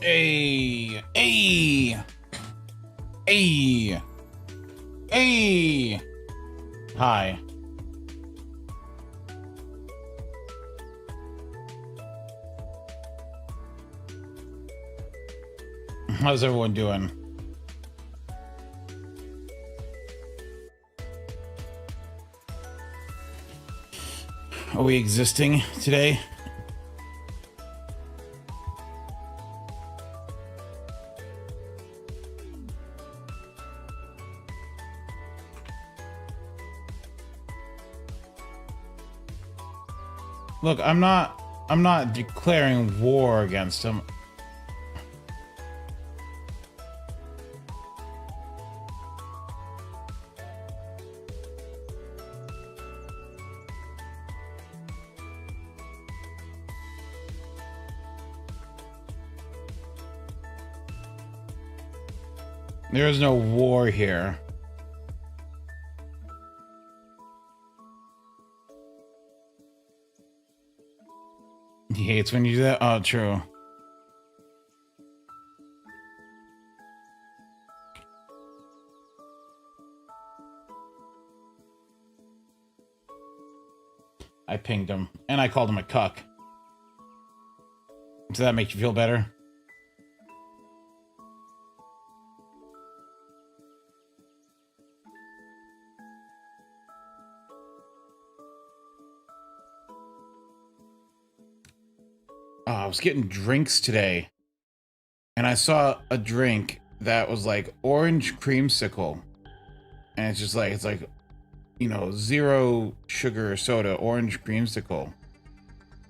Hey, hey, hey, hey. Hi. How's everyone doing? Are we existing today? Look, I'm not declaring war against him. There is no war here. He hates when you do that? Oh, true. I pinged him, and I called him a cuck. Does that make you feel better? Oh, I was getting drinks today, and I saw a drink that was like orange creamsicle, and it's like, you know, zero sugar soda, orange creamsicle,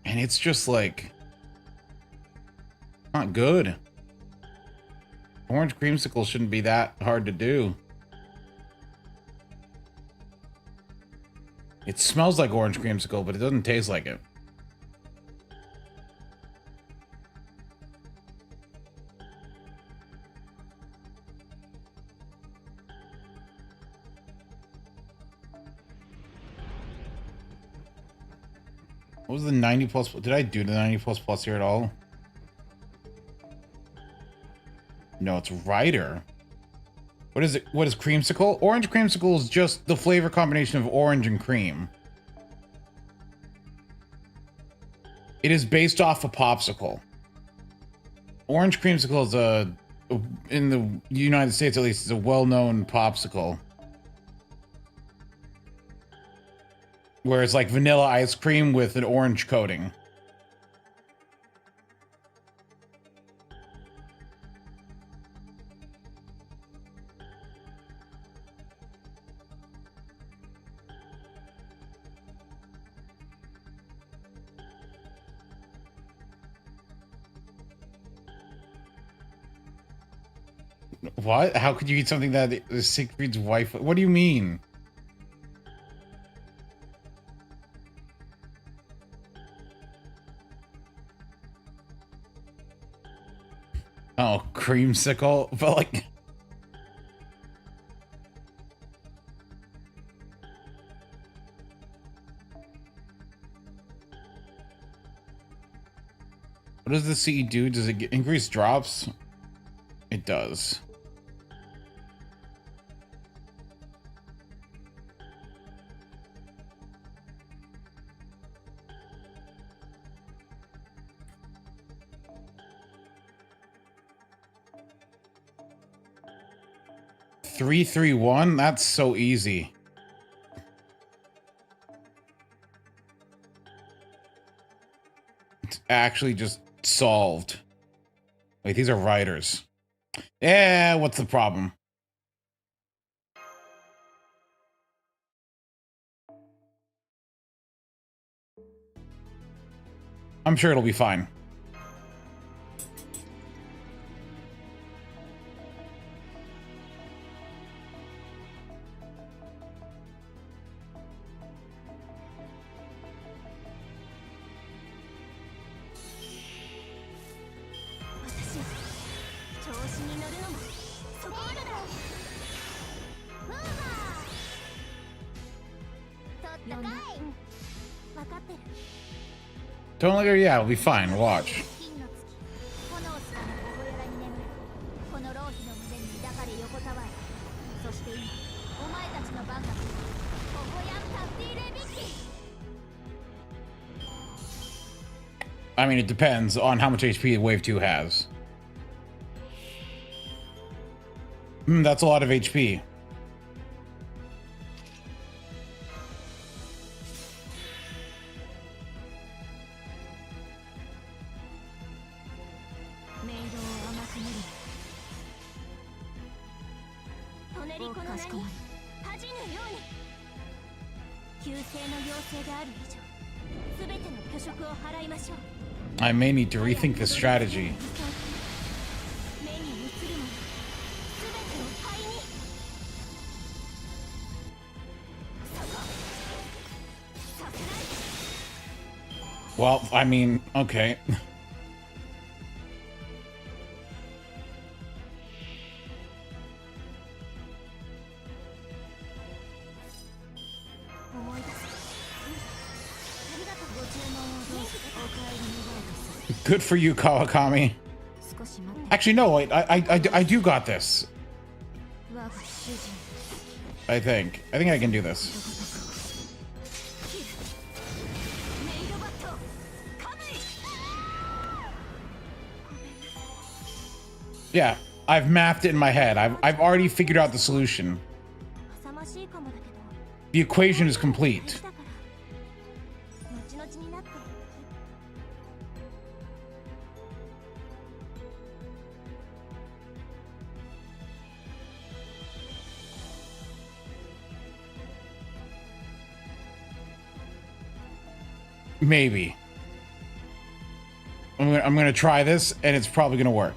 and it's just like not good. Orange creamsicle shouldn't be that hard to do. It smells like orange creamsicle, but it doesn't taste like it. What was the 90 plus? Did I do the 90 plus here at all? No, it's Ryder. What is it? What is creamsicle? Orange creamsicle is just the flavor combination of orange and cream. It is based off a popsicle. Orange creamsicle is in the United States at least, is a well-known popsicle. Where it's like vanilla ice cream with an orange coating. What? How could you eat something that Siegfried's wife... What do you mean? Oh, creamsicle? But like... What does the CE do? Does it increase drops? It does. Three, 3-1? That's so easy. It's actually just solved. Wait, these are riders. Yeah, what's the problem? I'm sure it'll be fine. Don't look at her. Yeah, it'll be fine. Watch. I mean, it depends on how much HP Wave 2 has. That's a lot of HP. I may need to rethink this strategy. Well, I mean, okay. Good for you, Kawakami. Actually, no, wait, I do got this. I think I can do this. Yeah, I've mapped it in my head. I've already figured out the solution. The equation is complete. Maybe. I'm gonna try this, and it's probably gonna work.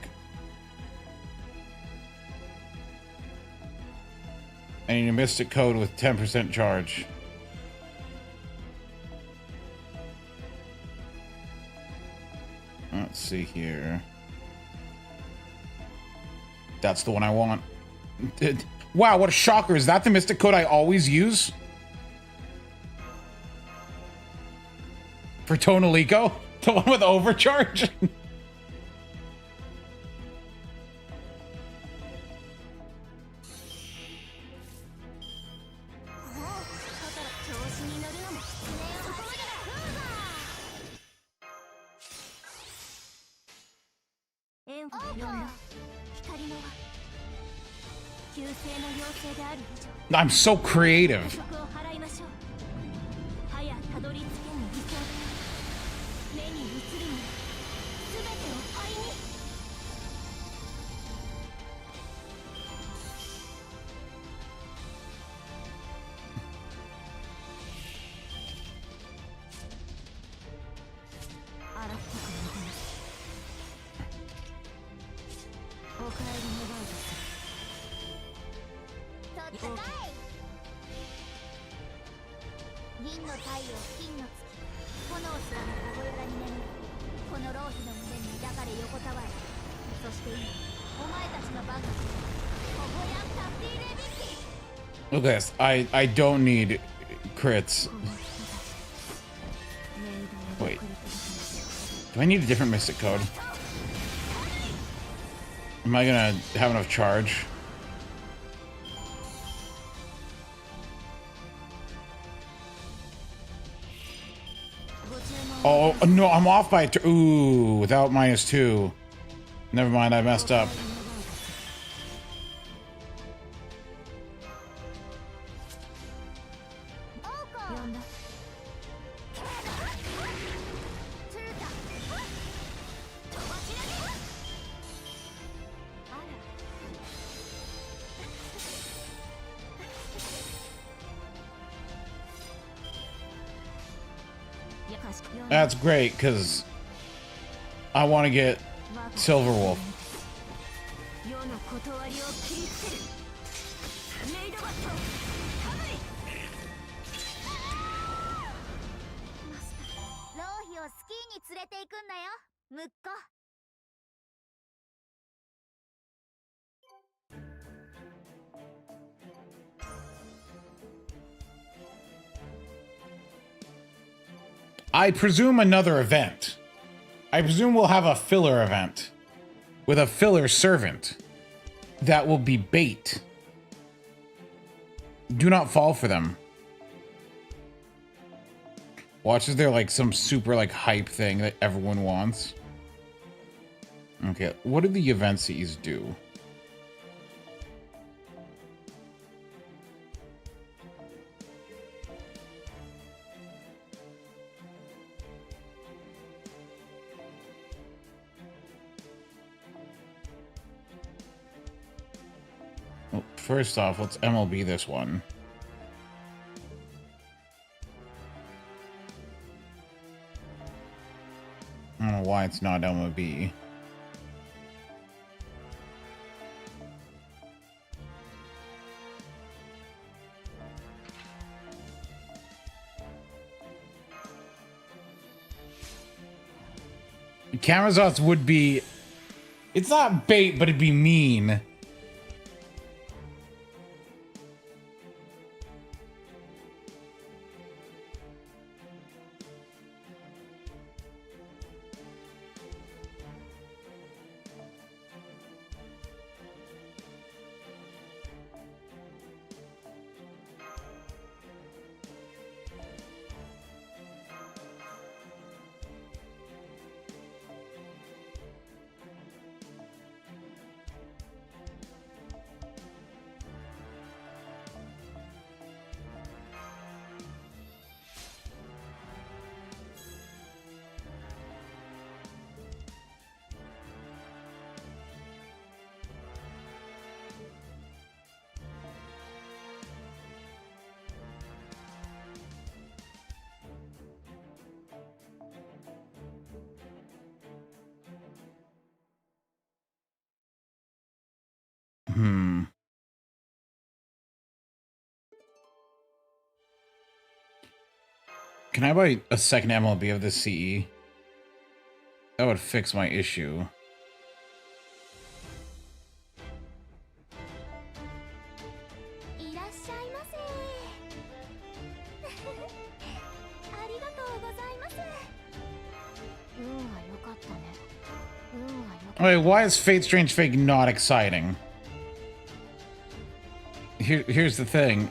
I need a Mystic Code with 10% charge. Let's see here. That's the one I want. Wow, what a shocker. Is that the Mystic Code I always use? For Tonalico? The one with overcharge? I'm so creative. Look at this. I don't need crits. Wait. Do I need a different Mystic Code? Am I gonna have enough charge? Oh, no, I'm off by... Ooh, without -2. Never mind, I messed up. That's great, because I want to get Silver Wolf. I presume another event. I presume we'll have a filler event with a filler servant that will be bait. Do not fall for them. Watch, is there like some super like hype thing that everyone wants? Okay, what do the Eventsies do? Well, first off, let's MLB this one. I don't know why it's not MLB. Camazotz would be... It's not bait, but it'd be mean. Can I buy a second MLB of this CE? That would fix my issue. Wait, why is Fate Strange Fake not exciting? Here's the thing.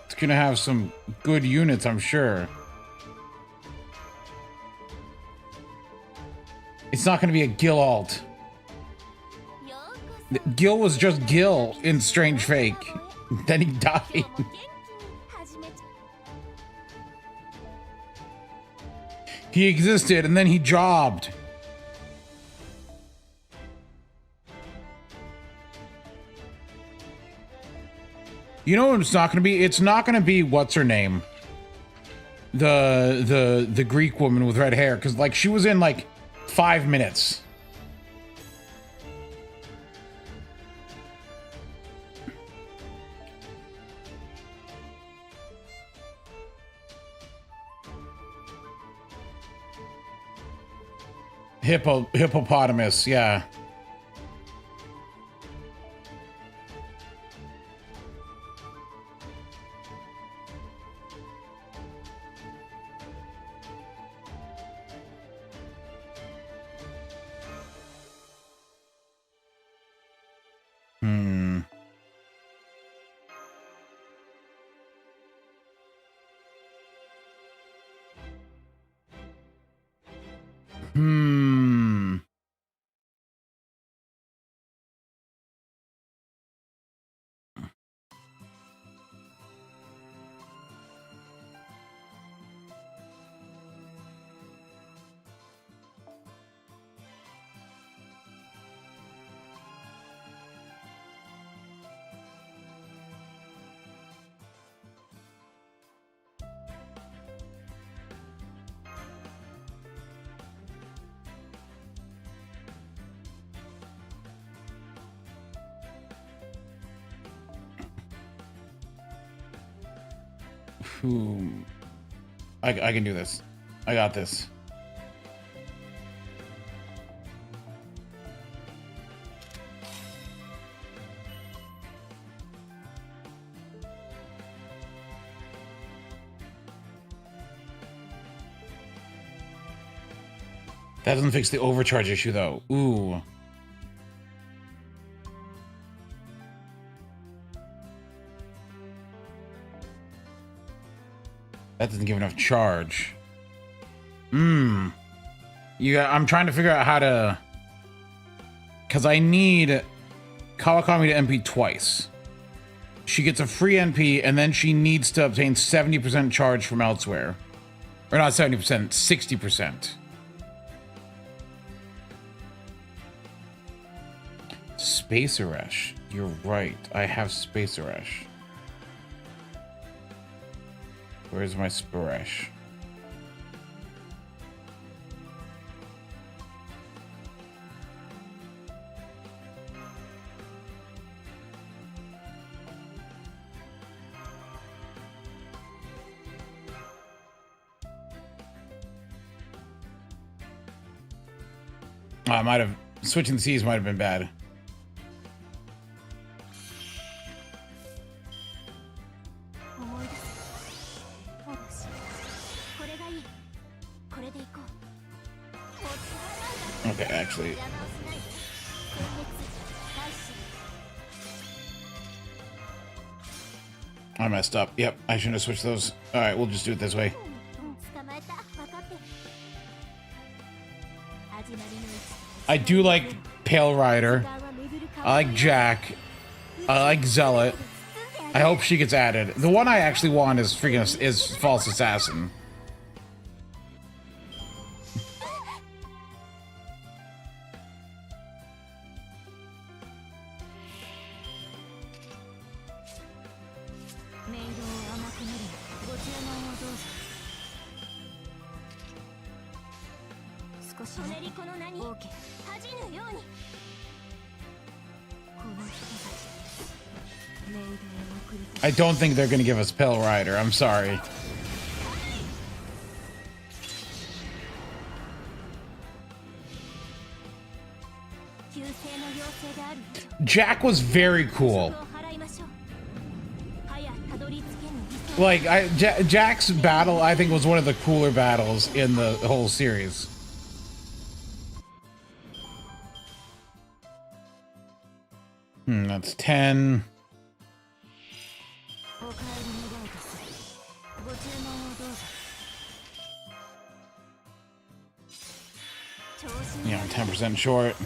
It's gonna have some good units, I'm sure. It's not gonna be a Gil alt. Gil was just Gil in Strange Fake. Then he died. He existed and then he jobbed. You know what it's not gonna be? It's not gonna be what's her name? The Greek woman with red hair, because like she was in like 5 minutes. Hippopotamus, yeah. I can do this. I got this. That doesn't fix the overcharge issue, though. Ooh. That doesn't give enough charge. I'm trying to figure out how to... Because I need Kawakami to NP twice. She gets a free NP, and then she needs to obtain 70% charge from elsewhere. Or not 70%, 60%. Space Arash. You're right. I have Space Arash. Where's my Sparesh? I might have switching the C's might have been bad. Okay, actually. I messed up. Yep, I shouldn't have switched those. Alright, we'll just do it this way. I do like Pale Rider. I like Jack. I like Zealot. I hope she gets added. The one I actually want is is False Assassin. I don't think they're gonna give us Pale Rider. I'm sorry. Jack was very cool. Like, Jack's battle, I think, was one of the cooler battles in the whole series. That's 10. Yeah, 10% short.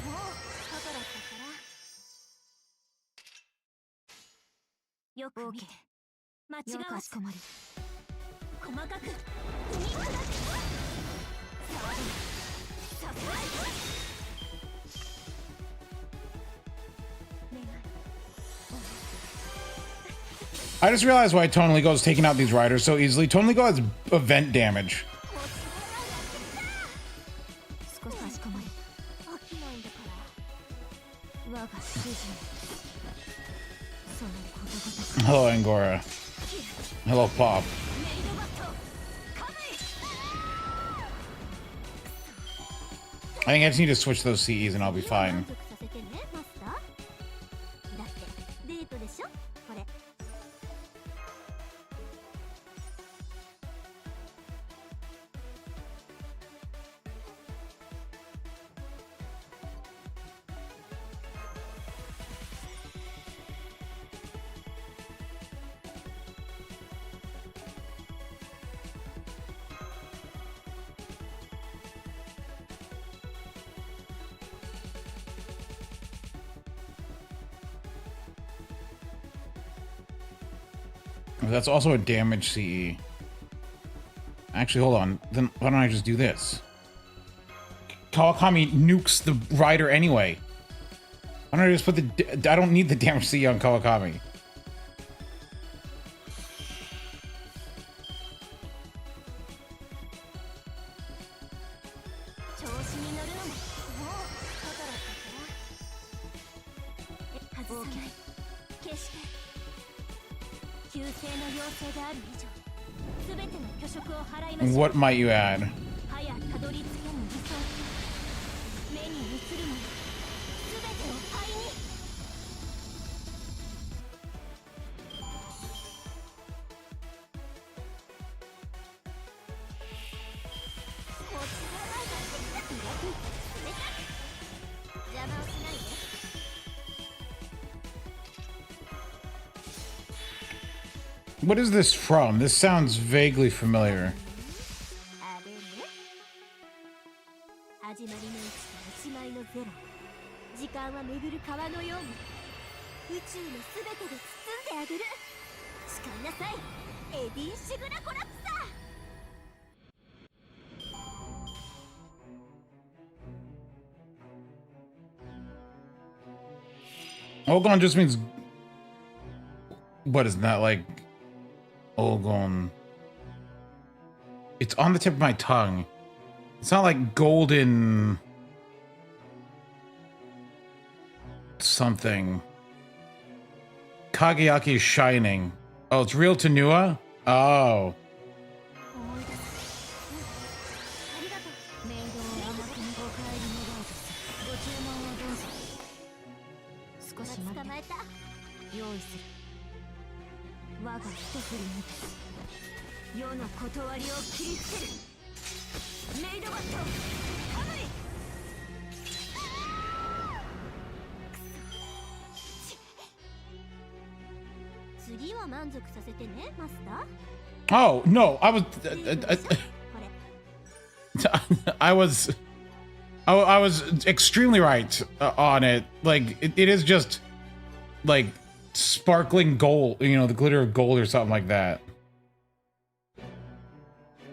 I just realized why Tonally Go is taking out these riders so easily. Tonally Go has event damage. Hello, Angora. Hello, Pop. I think I just need to switch those CEs and I'll be fine. That's also a damage CE. Actually, hold on. Then why don't I just do this? Kawakami nukes the rider anyway. Why don't I just put the... I don't need the damage CE on Kawakami. What might you add? What is this from? This sounds vaguely familiar. あれね。始まりの1から1枚のゼロ。時間は巡る川のように宇宙のすべてで包んであげる。誓いなさい、エディン・シグラコラプサー。 Ogon just means... What is that, like... Ogon... It's on the tip of my tongue. It's not like golden... Something. Kageyaki is shining. Oh, it's real Tenua? Oh. 思い出す。ありがとう。メイドを甘くお帰りのどうぞ。ご注文をどうぞ。少し待って。捕まえた。用意する。我が一振りにて世の断りを切りつける。メイドバット、カムイ。次は満足させてね、マスター。 Oh, no, I was... I was... I was extremely right on it. Like, it is just, like, sparkling gold, you know, the glitter of gold or something like that.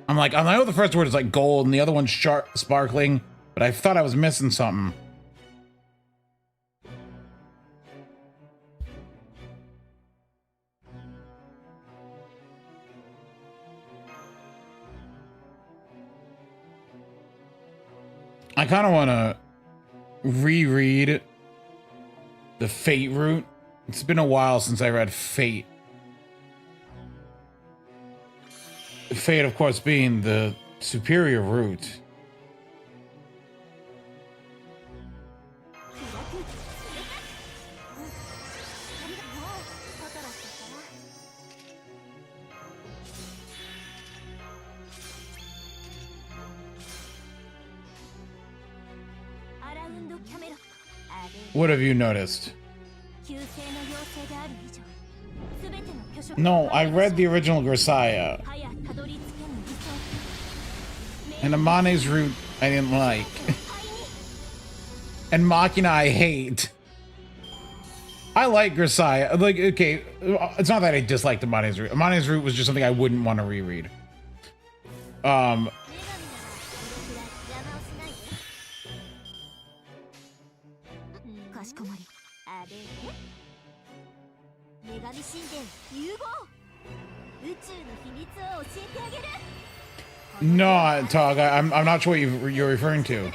I'm like, I know the first word is like gold and the other one's sparkling, but I thought I was missing something. I kind of want to reread the Fate route. It's been a while since I read Fate. Fate, of course, being the superior route. What have you noticed? No, I read the original Grisaya. And Amane's route I didn't like. And Machina I hate. I like Grisaya. Like, okay, it's not that I disliked Amane's route. Amane's route was just something I wouldn't want to reread. No, Tog, I'm not sure what you're referring to.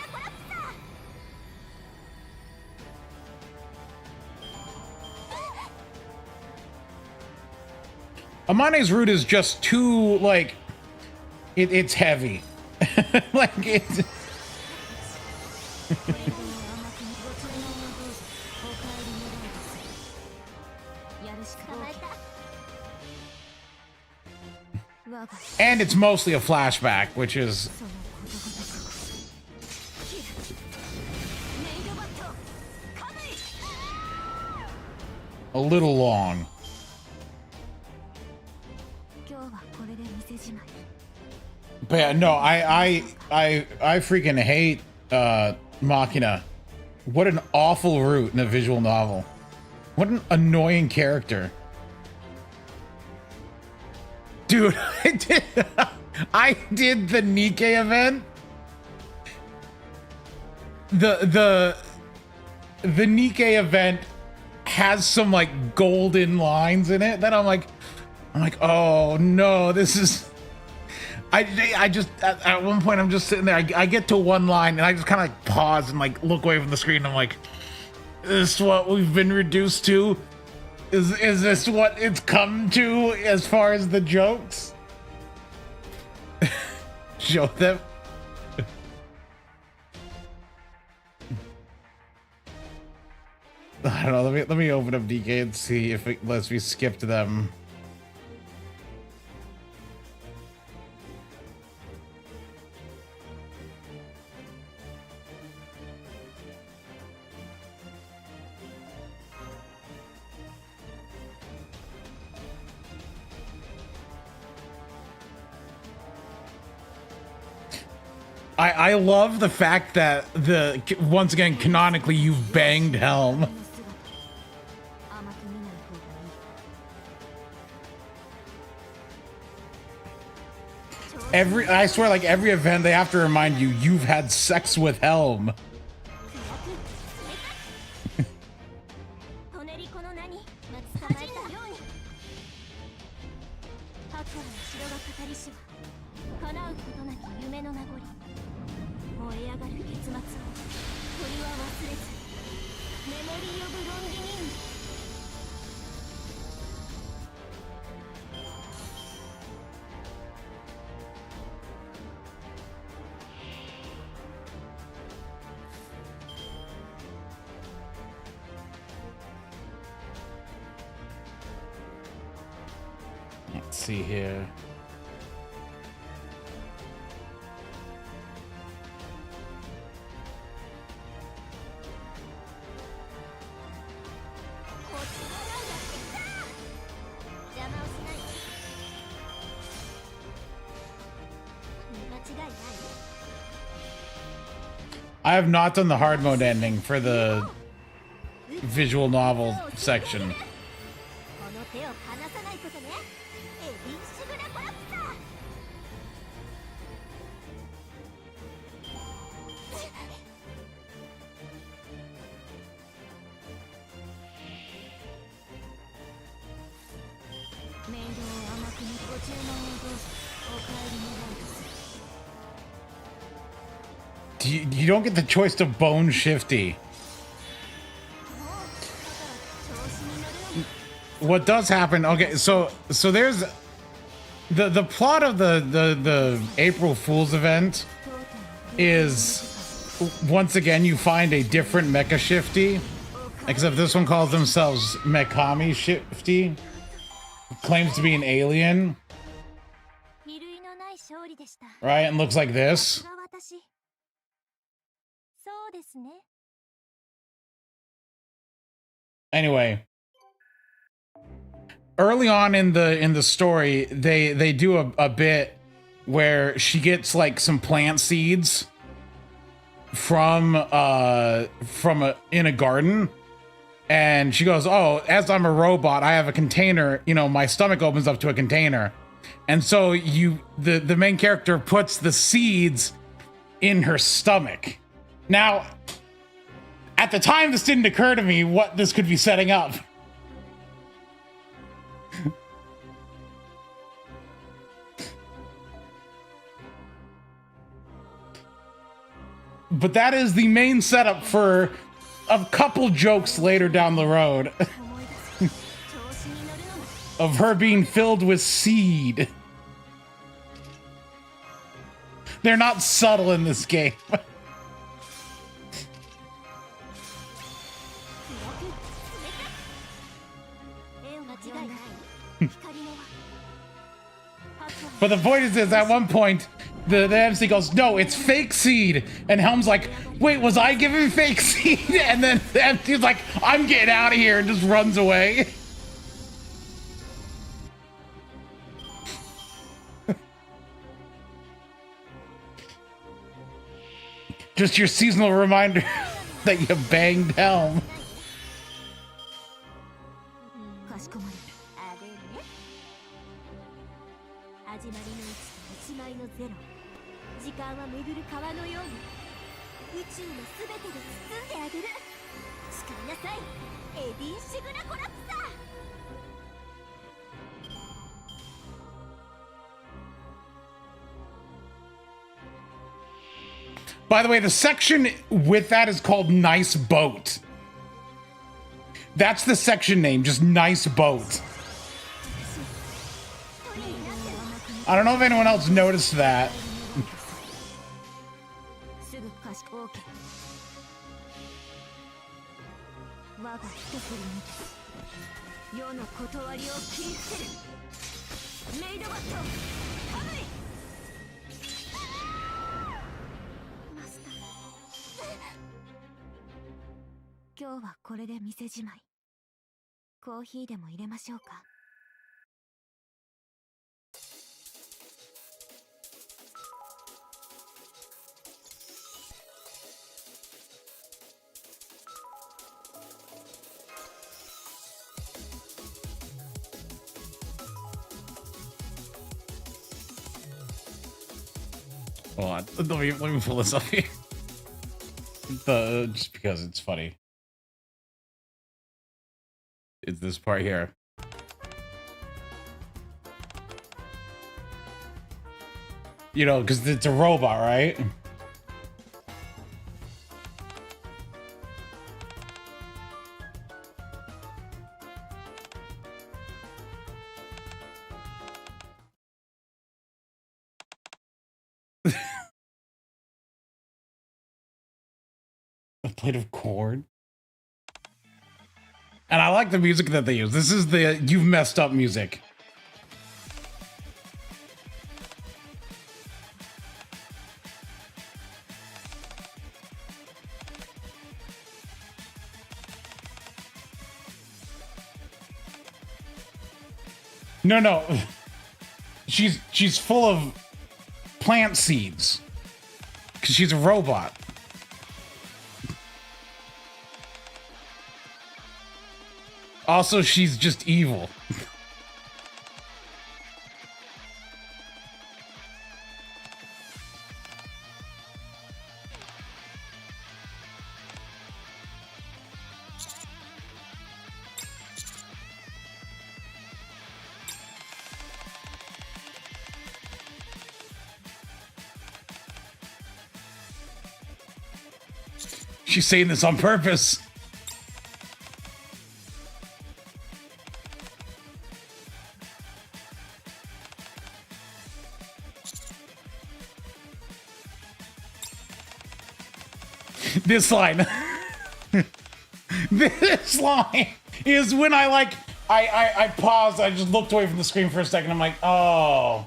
Amane's route is just too, like, it's heavy. Like, it's... And it's mostly a flashback, which is a little long. But yeah, no, I freaking hate Machina. What an awful route in a visual novel. What an annoying character. Dude, I did the Nikkei event. The Nikkei event has some like golden lines in it that I'm like, oh no, this is... I just, at one point I'm just sitting there, I get to one line and I just kind of like pause and like look away from the screen. I'm like, is this what we've been reduced to? Is this what it's come to as far as the jokes? Show them. I don't know. Let me open up DK and see if it lets me skip to them. I love the fact that once again canonically you've banged Helm. 甘く見ない方がいい。 I swear, like every event they have to remind you you've had sex with Helm. トネリコの名に捕まえたように。白亜の城が語りしは叶うことなき夢の名残。燃え上がる結末を鳥は忘れず。メモリー・オブ・ロンリニング。 Let's see here. I have not done the hard mode ending for the visual novel section. この手を離さないことね。エディ・シグラコラプサー。メイドを甘く見ご注文をどうぞ。お帰り願います。 You don't get the choice to bone Shifty. What does happen? Okay, so there's the plot of the April Fool's event is once again you find a different Mecha Shifty, except this one calls themselves Mekami Shifty, claims to be an alien, right? And looks like this. そうですね。 Anyway, early on in the story, they do a bit where she gets like some plant seeds from in a garden, and she goes, "Oh, as I'm a robot, I have a container. You know, my stomach opens up to a container, and so the main character puts the seeds in her stomach." Now, at the time, this didn't occur to me what this could be setting up. But that is the main setup for a couple jokes later down the road of her being filled with seed. They're not subtle in this game. But the point is at one point, the MC goes, "No, it's fake seed." And Helm's like, "Wait, was I given fake seed?" And then the MC's like, "I'm getting out of here," and just runs away. Just your seasonal reminder that you banged Helm. 時間は巡る川のように宇宙のすべてで包んであげる。誓いなさい、エディ・シグラコラプサー。 By the way, the section with that is called Nice Boat. That's the section name, just Nice Boat. I don't know if anyone else noticed that. すぐ賢く OK。 我が一振りにて世の断りを切り捨てる。メイドバットハムリ。マスター、今日はこれで店じまい。コーヒーでも入れましょうか。Hold on. Let me pull this up here. Just because it's funny. It's this part here. You know, because it's a robot, right? A plate of corn. And I like the music that they use. This is the "You've Messed Up" music. No. She's full of plant seeds. Because she's a robot. Also, she's just evil. She's saying this on purpose. This line. This line is when I paused. I just looked away from the screen for a second. I'm like, oh,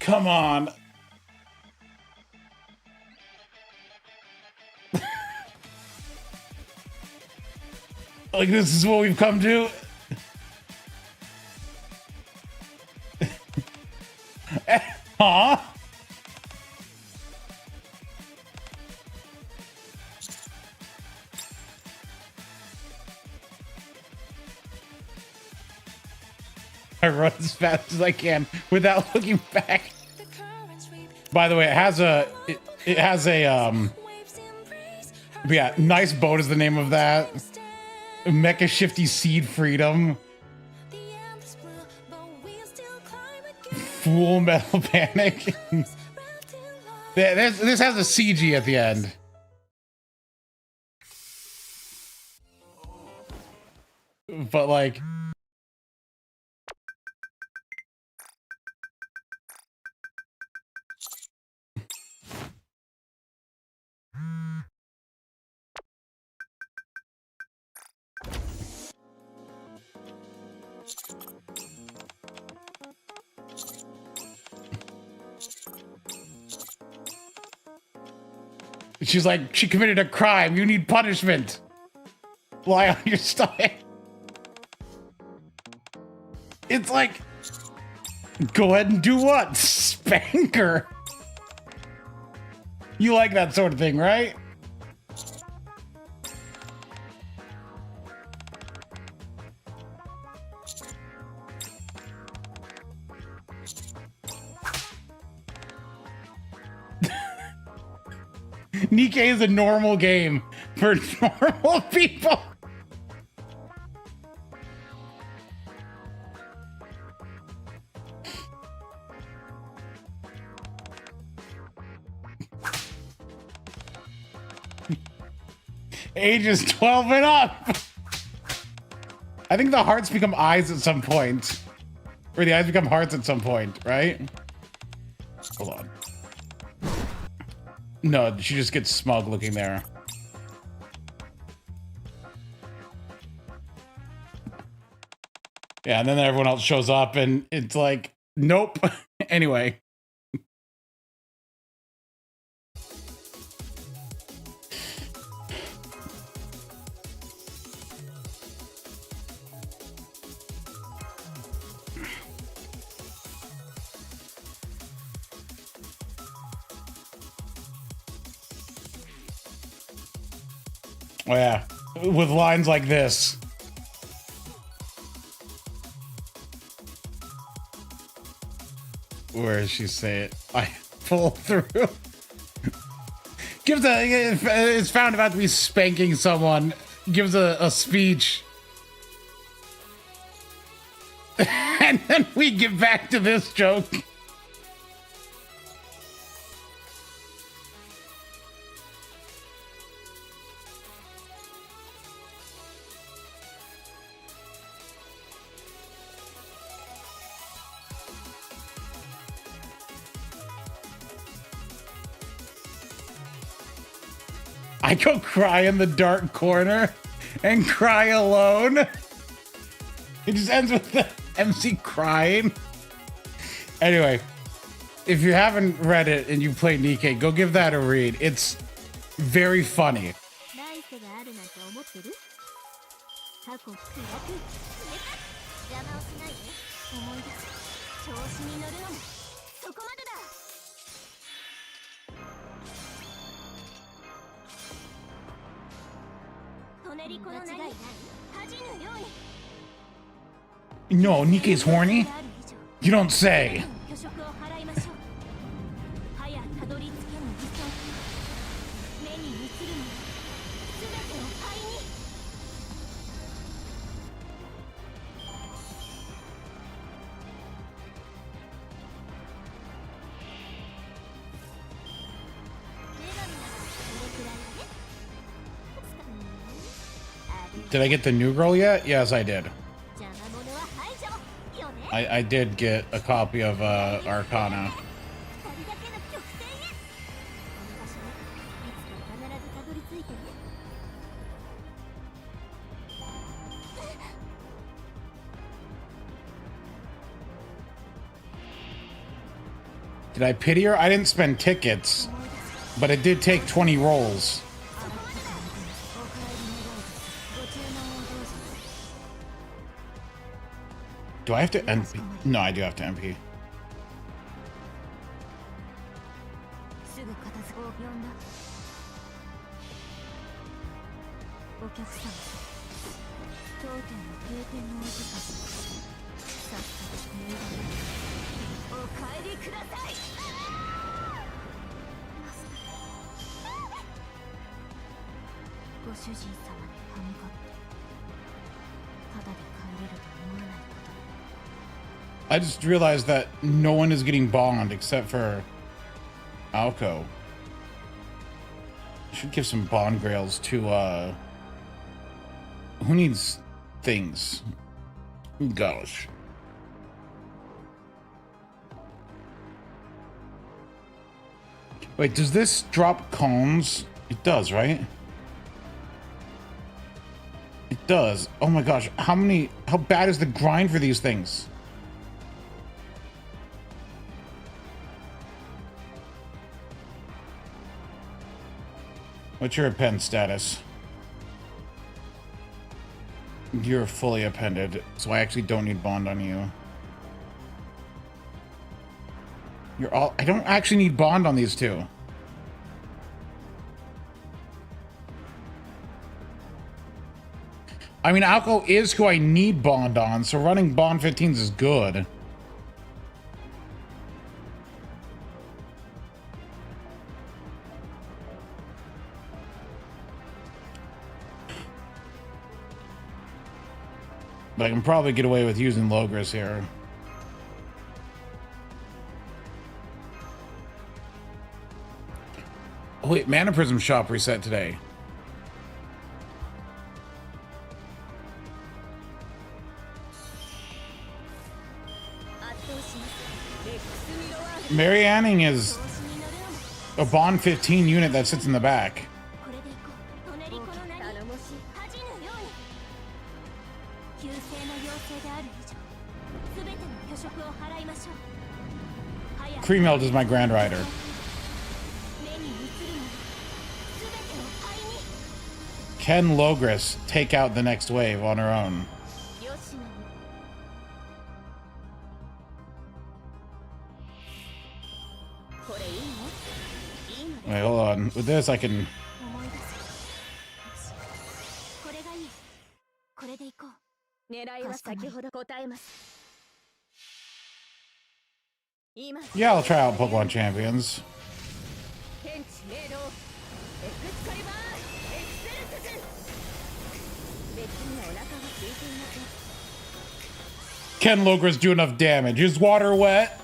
come on. Like, this is what we've come to. Huh? I run as fast as I can without looking back. By the way, it has a yeah, Nice Boat is the name of that. Mecha Shifty Seed Freedom. Full Metal Panic. This has a CG at the end. But like, she's like, she committed a crime. You need punishment. Lie on your stomach. It's like, go ahead and do what? Spank her. You like that sort of thing, right? Nikkei is a normal game for normal people. Ages 12 and up. I think the hearts become eyes at some point. Or the eyes become hearts at some point, right? Hold on. No, she just gets smug looking there. Yeah, and then everyone else shows up and it's like, nope. Anyway. Oh yeah, with lines like this. Where does she say it? pull through. Gives it's found about to be spanking someone. Gives a speech. And then we get back to this joke. I go cry in the dark corner and cry alone. It just ends with the MC crying. Anyway, if you haven't read it and you play Nikke, go give that a read. It's very funny. No, Nikke's horny? You don't say. Did I get the new girl yet? Yes, I did. I did get a copy of Arcana. Did I pity her? I didn't spend tickets, but it did take 20 rolls. Do I have to MP? No, I do have to MP. I just realized that no one is getting Bond except for Alco. Should give some Bond grails to who needs things? Gosh. Wait, does this drop cones? It does, right? It does. Oh my gosh, how bad is the grind for these things? What's your append status? You're fully appended, so I actually don't need Bond on you. You're all. I don't actually need Bond on these two. I mean, Alco is who I need Bond on, so running Bond 15s is good. But I can probably get away with using Logris here. Oh wait, Mana Prism shop reset today. Mary Anning is a Bond 15 unit that sits in the back. Creameld is my Grand Rider. Can Logris take out the next wave on her own? Wait, hold on. With this, I can... Yeah, I'll try out Pokemon Champions. 天地明朗エクスカリバーエクセルス別にお腹が空いていません Can Logras do enough damage? Is water wet?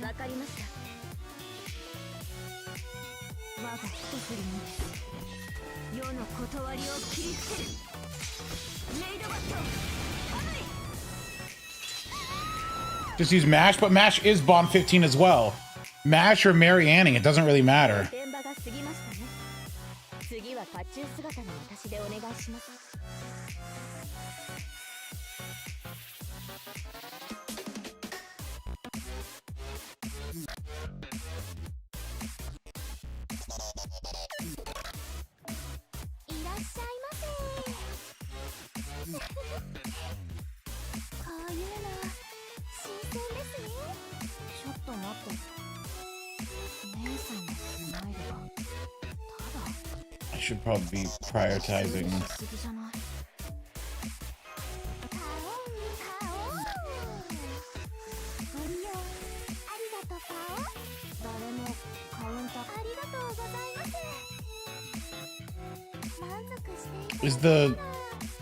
わかりました。我が一振りに世の断りを切り捨てる。メイドバット、Just use Mash, but Mash is Bomb 15 as well. Mash or Mary Anning, it doesn't really matter. 現場が過ぎましたね。次は甲冑姿の私でお願いします。I should probably be prioritizing.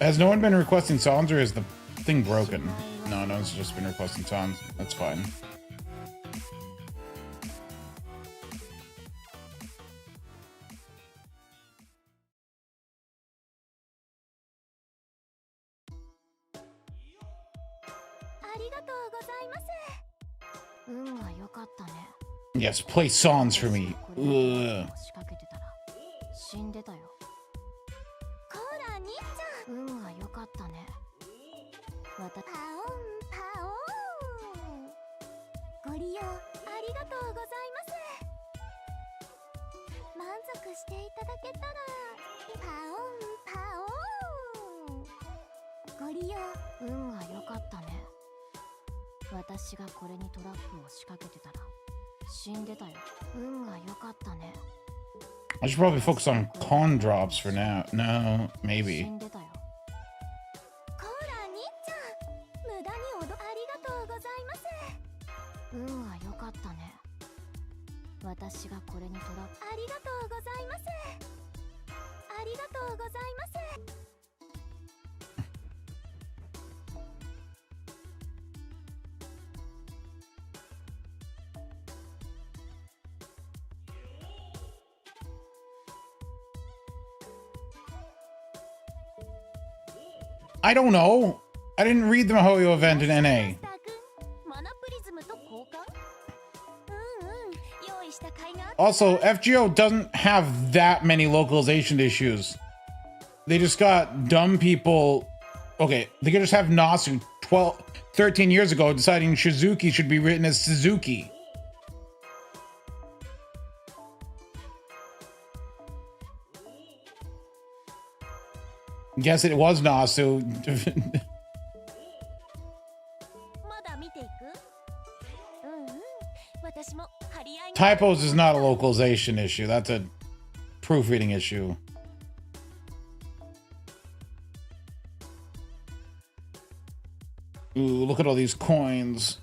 Has no one been requesting songs, or is the thing broken? No, no one's just been requesting songs. That's fine. Yes, play songs for me. Ugh. 運が良かったね。パオンパオン。ご利用ありがとうございます。満足していただけたらパオンパオン。ご利用運が良かったね。私がこれにトラップを仕掛けてたら死んでたよ。運が良かったね。I should probably focus on con drops for now. No, maybe. 運が良かったね。私がこれにトラップ。ありがとうございます。ありがとうございます。I don't know. I didn't read the Mihoyo event in NA. Also, FGO doesn't have that many localization issues. They just got dumb people. Okay, they could just have Nasu 13 years ago deciding Shizuki should be written as Suzuki. Guess it was Nasu. Typos is not a localization issue. That's a proofreading issue. Ooh, look at all these coins.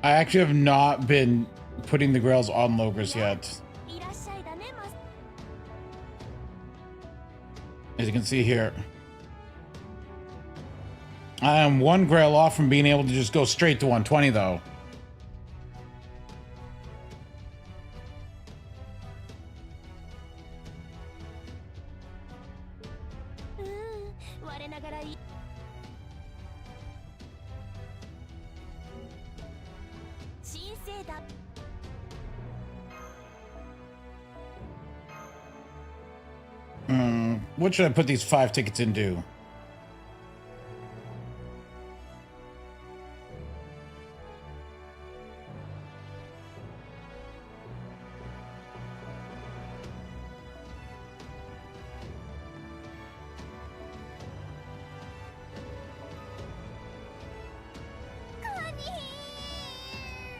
I actually have not been putting the grails on Logras yet. As you can see here, I am one grail off from being able to just go straight to 120 though. だ What should I put these 5 tickets into?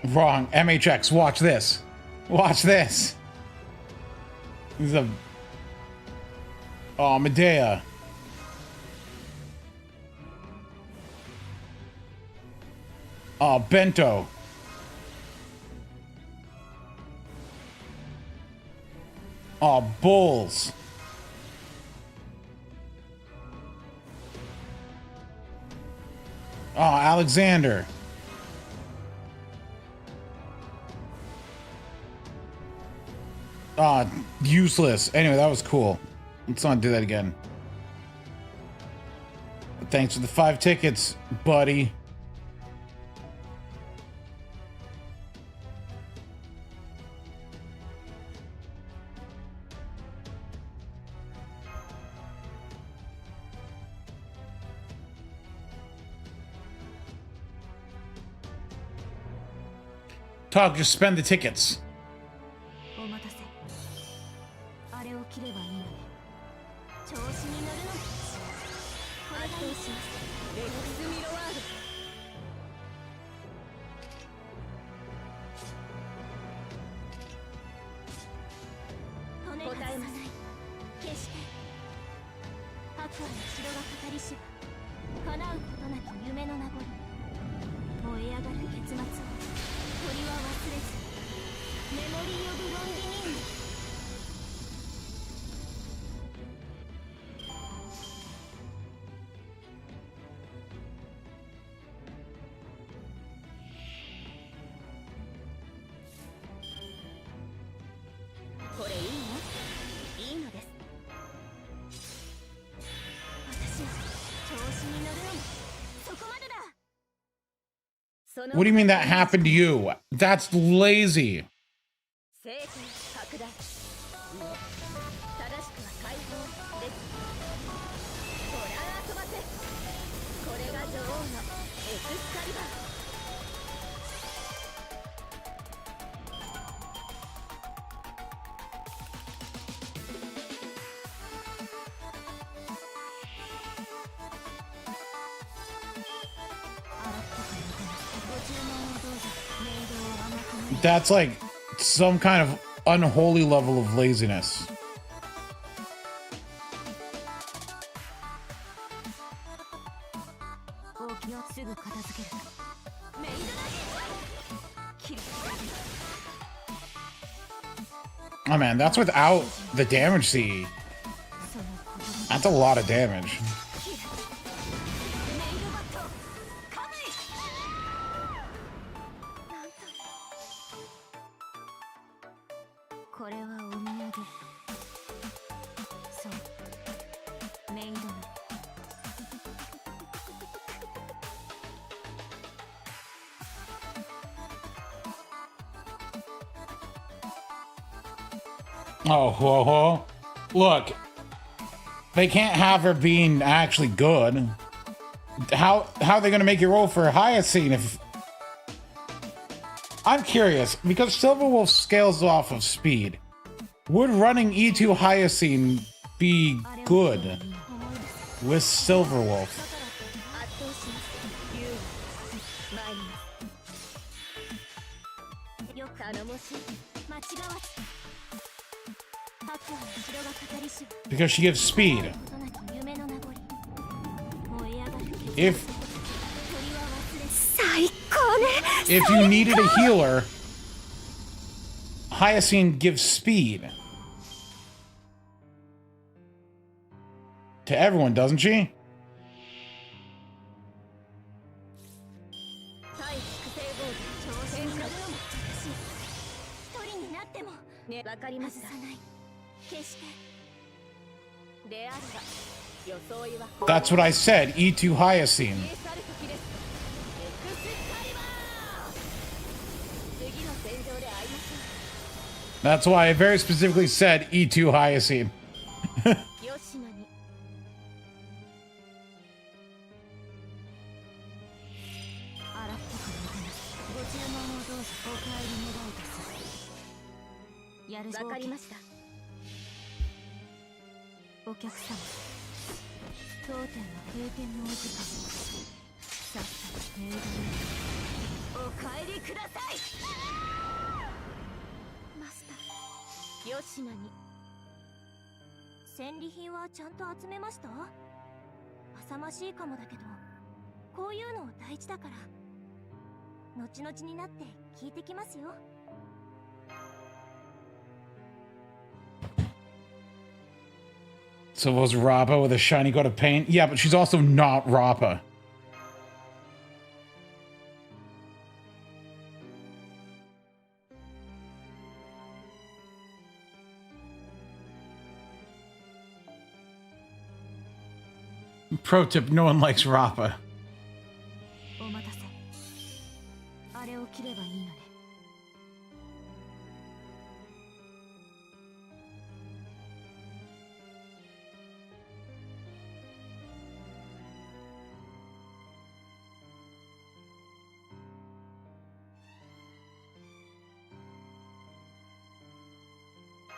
Wrong. MHX, watch this. Watch this. This is a... Oh, Medea. Oh, Bento. Oh, Bulls. Oh, Alexander. Useless. Anyway, that was cool. Let's not do that again. Thanks for the 5 tickets, buddy. Talk, just spend the tickets. お待たせあれを切ればいいのね調子に乗るのこれがいいしますレックスミロワード答えません決してアクアの城が語りし叶うことなき夢の名残燃え上がる結末を鳥は忘れずメモリー・オブ・ロンギニームこれいいのいいのです私は調子に乗るのもそこまでだ What do you mean that happened to you? That's lazy. 正義拡大正しくは解放ですほら遊ばせこれが女王のエクスカリバー That's like some kind of unholy level of laziness. Oh man, that's without the damage C. That's a lot of damage. Oh, whoa, whoa. Look, they can't have her being actually good. How are they going to make you roll for Hyacinth if... I'm curious, because Silverwolf scales off of speed. Would running E2 Hyacinth be good with Silverwolf? Because she gives speed. If you needed a healer, Hyacinth gives speed. To everyone, doesn't she? That's what I said, E2 Hyacinth. That's why I very specifically said E2 Hyacine. 吉野に荒っぽくもてなすご注文をどうぞお帰り願うとするやるわかりましたお客様当店は閉店のお時間さっさとメイドにお帰りくださいマスター吉野に戦利品はちゃんと集めました浅ましいかもだけどこういうの大事だから後々になって聞いてきますよ So was Rappa with a shiny coat of paint? Yeah, but she's also not Rappa. Pro tip, no one likes Rappa. お待たせあれを切ればいいのね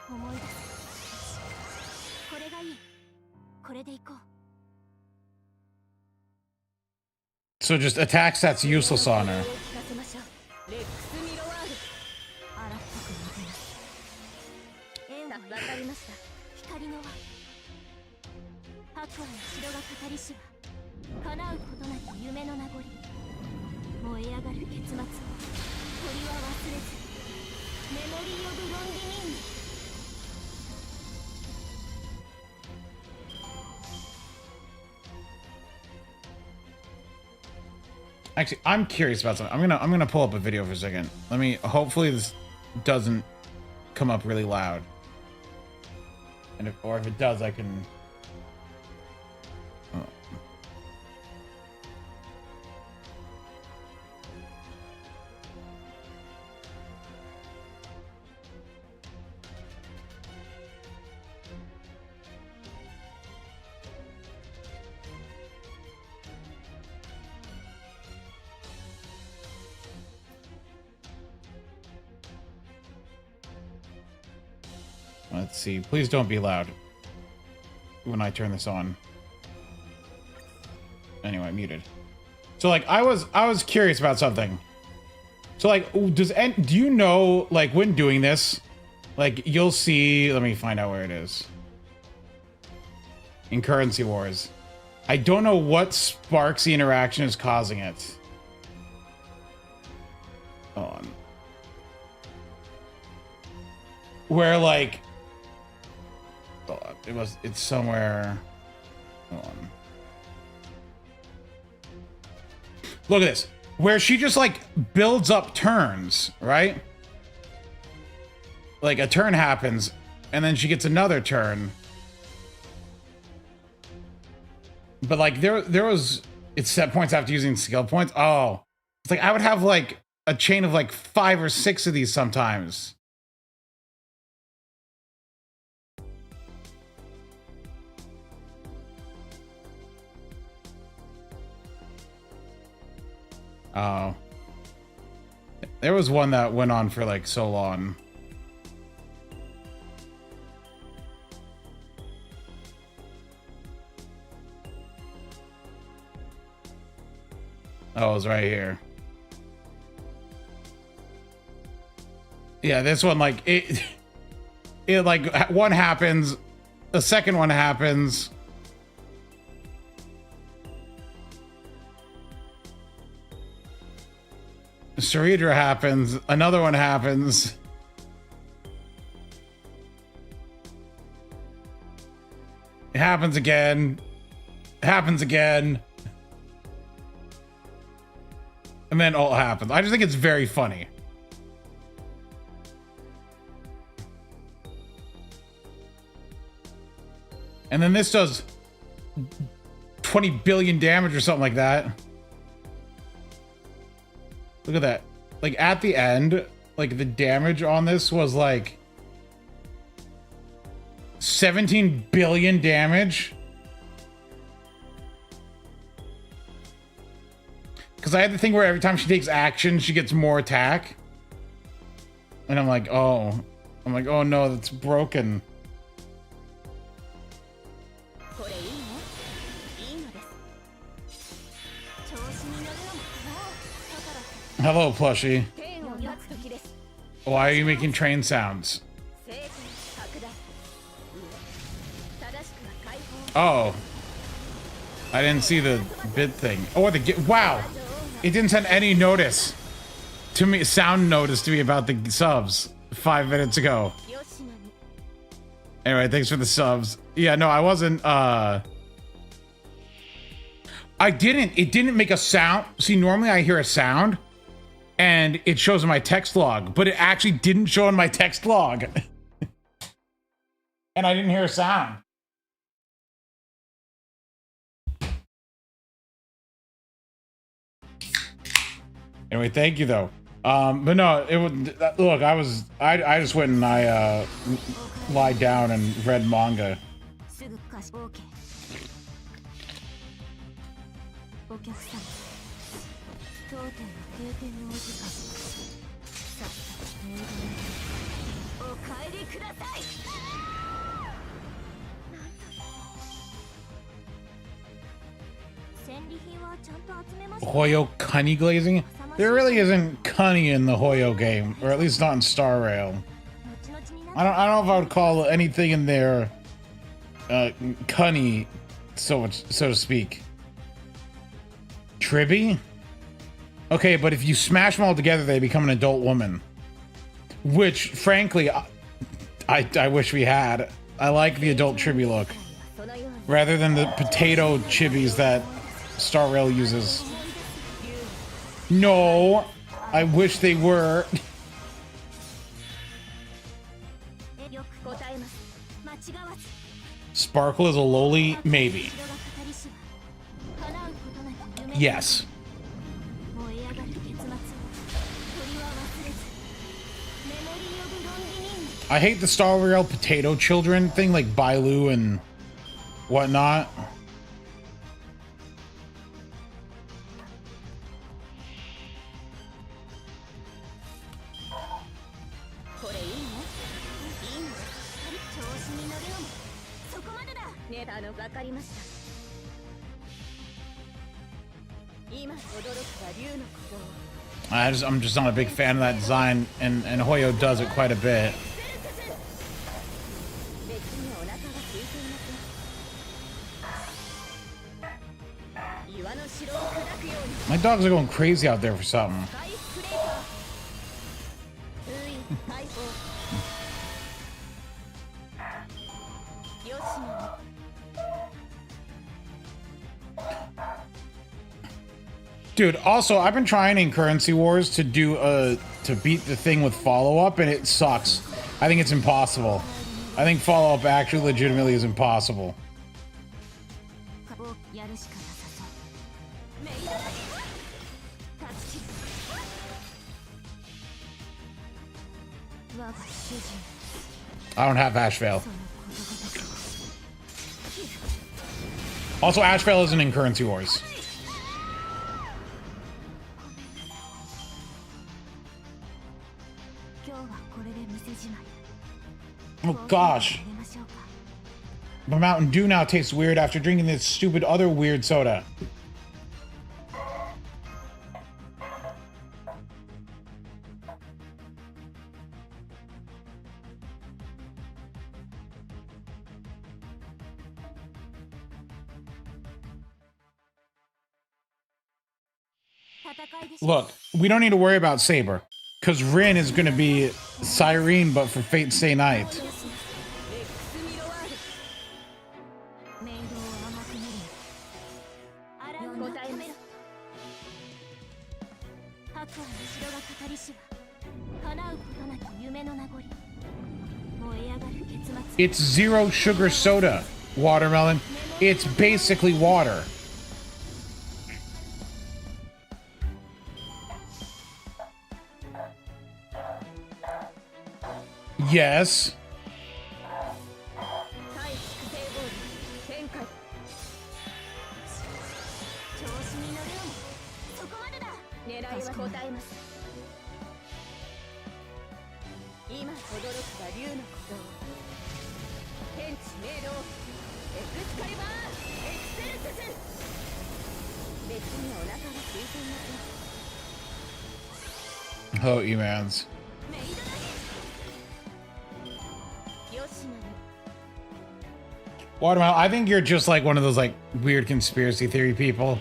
思い出すこれがいいこれで行こう So just attacks that's useless on her. わかりました光の輪白亜の城が語りしは叶うことなき夢の名残燃え上がる結末を鳥は忘れずメモリー・オブ・ロンディニーン Actually, I'm curious about something. I'm gonna pull up a video for a second. Let me. Hopefully, this doesn't come up really loud. And if it does, I can. Oh. Let's see. Please don't be loud when I turn this on. Anyway, muted. So like I was curious about something. So like do you know, like, when doing this, like, you'll see, let me find out where it is. In Currency Wars. I don't know what Sparksy interaction is causing it. Hold on. Where like it's somewhere. Hold on. Look at this. Where she just like builds up turns, right? Like a turn happens and then she gets another turn. But like there was, it's set points after using skill points. Oh, it's like I would have like a chain of like 5 or 6 of these sometimes. Oh. There was one that went on for like so long. Oh, it was right here. Yeah, this one, like, it like, one happens, the second one happens. Saridra happens, another one happens. It happens again. It happens again. And then all happens. I just think it's very funny. And then this does 20 billion damage or something like that. Look at that. Like at the end, like the damage on this was like 17 billion damage. Because I had the thing where every time she takes action, she gets more attack. And I'm like, oh no, that's broken. Hello, plushie. Why are you making train sounds? Oh. I didn't see the bid thing. Oh, wow. It didn't send any notice to me, sound notice to me about the subs 5 minutes ago. Anyway, thanks for the subs. Yeah, no, I wasn't, it didn't make a sound. See, normally I hear a sound and it shows in my text log, but it actually didn't show in my text log. And I didn't hear a sound. Anyway, thank you though. But no, it would look. I just went and I lied down and read manga. Hoyo Cunny glazing? There really isn't Cunny in the Hoyo game, or at least not in Star Rail. I don't know if I would call anything in there Cunny, so to speak. Tribby? Okay, but if you smash them all together, they become an adult woman. Which, frankly, I wish we had. I like the adult chibi look, rather than the potato chibis that Star Rail uses. No, I wish they were. Sparkle is a loli? Maybe. Yes. I hate the Star Rail potato children thing, like Bailu and whatnot. I'm just not a big fan of that design, and Hoyo does it quite a bit. My dogs are going crazy out there for something. Dude, also, I've been trying in Currency Wars to do to beat the thing with follow-up, and it sucks. I think it's impossible. I think follow-up actually legitimately is impossible. I don't have Ashvale. Also, Ashvale isn't in Currency Wars. Oh gosh. My Mountain Dew now tastes weird after drinking this stupid other weird soda. Look, we don't need to worry about Saber, because Rin is going to be Cyrene, but for Fate Stay Night. It's zero sugar soda, Watermelon. It's basically water. Yes. 対粛清ボール展開。調子に乗るのもそこまでだ。狙いは答えます。今驚くは竜の鼓動。天地明朗エクスカリバーエクセルスス。別にお腹は空いていません。 Oh, Emans. メイドだけ。よしなの。 Watermelon, I think you're just like one of those like weird conspiracy theory people.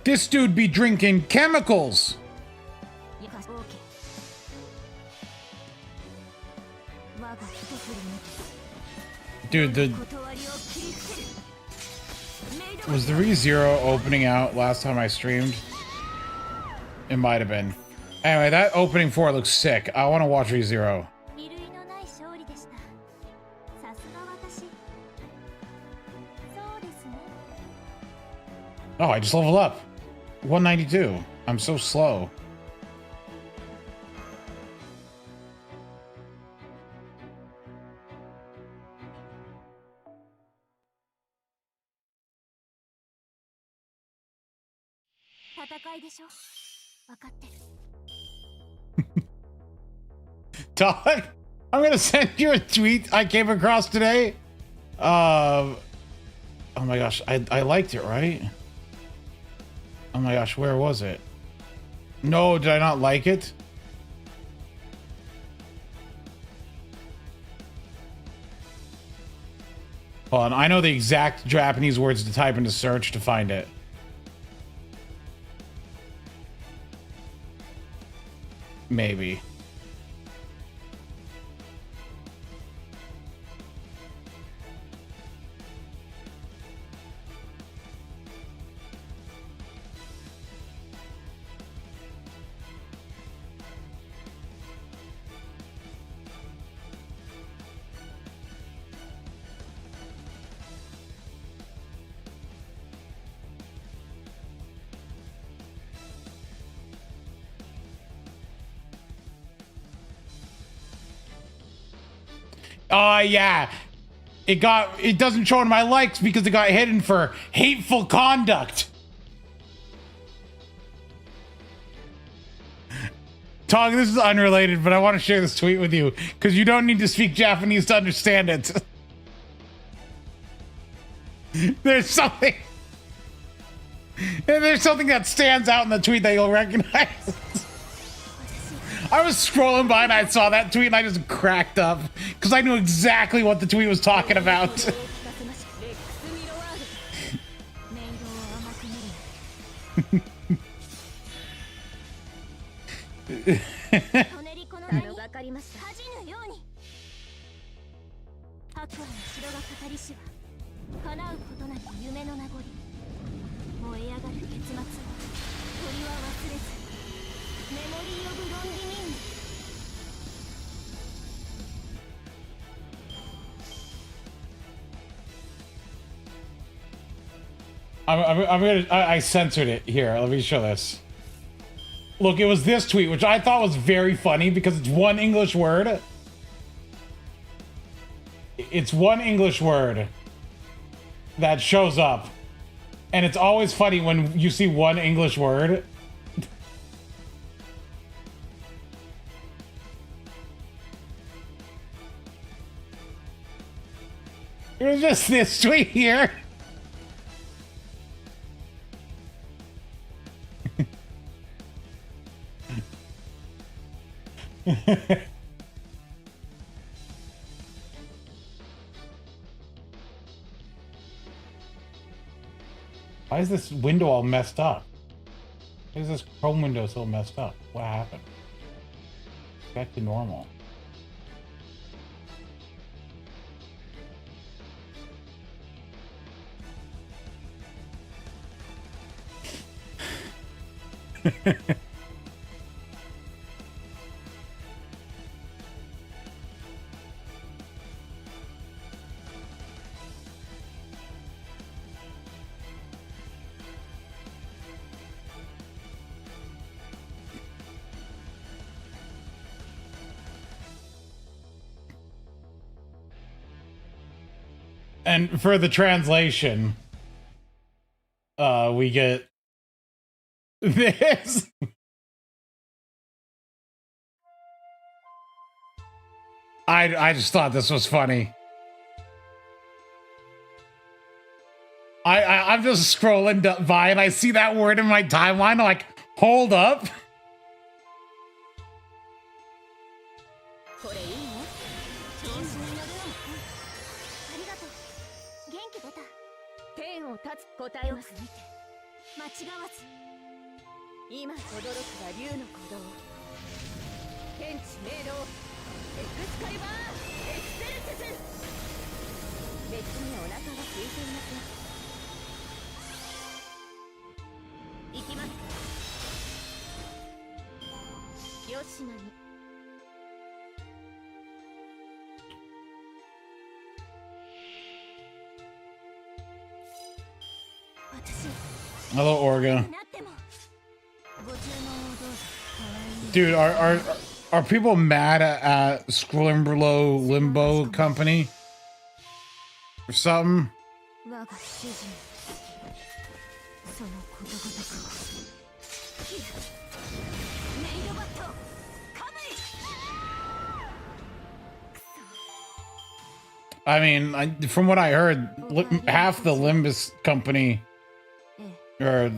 This dude be drinking chemicals. Dude, was the ReZero opening out last time I streamed? It might have been. Anyway, that opening 4 looks sick. I want to watch ReZero. Oh, I just leveled up. 192. I'm so slow. Todd, I'm gonna send you a tweet I came across today. Oh my gosh, I liked it, right? Oh my gosh, where was it? No, did I not like it? Hold on, I know the exact Japanese words to type into search to find it. Maybe. Oh, yeah. It doesn't show in my likes because it got hidden for hateful conduct. Tog, this is unrelated, but I want to share this tweet with you because you don't need to speak Japanese to understand it. There's something that stands out in the tweet that you'll recognize. I was scrolling by and I saw that tweet and I just cracked up because I knew exactly what the tweet was talking about. I censored it. Here, let me show this. Look, it was this tweet, which I thought was very funny because it's one English word. It's one English word that shows up. And it's always funny when you see one English word. It was just this tweet here. Why is this window all messed up? Why is this Chrome window so messed up? What happened? Back to normal. And for the translation, we get this. I just thought this was funny. I'm just scrolling by and I see that word in my timeline. I'm like, hold up. これいいね。調子に乗るの。ありがとう。元気出た。天を立つ答えます。見て。間違わず。今驚くは竜の鼓動。天地明朗。エクスカリバー。エクセルシス。別にお腹は空いていません。行きます。よしなに。 Hello, Orga. Dude, are people mad at Scrolling Limbo Company or something? I mean, from what I heard, half the Limbus Company, or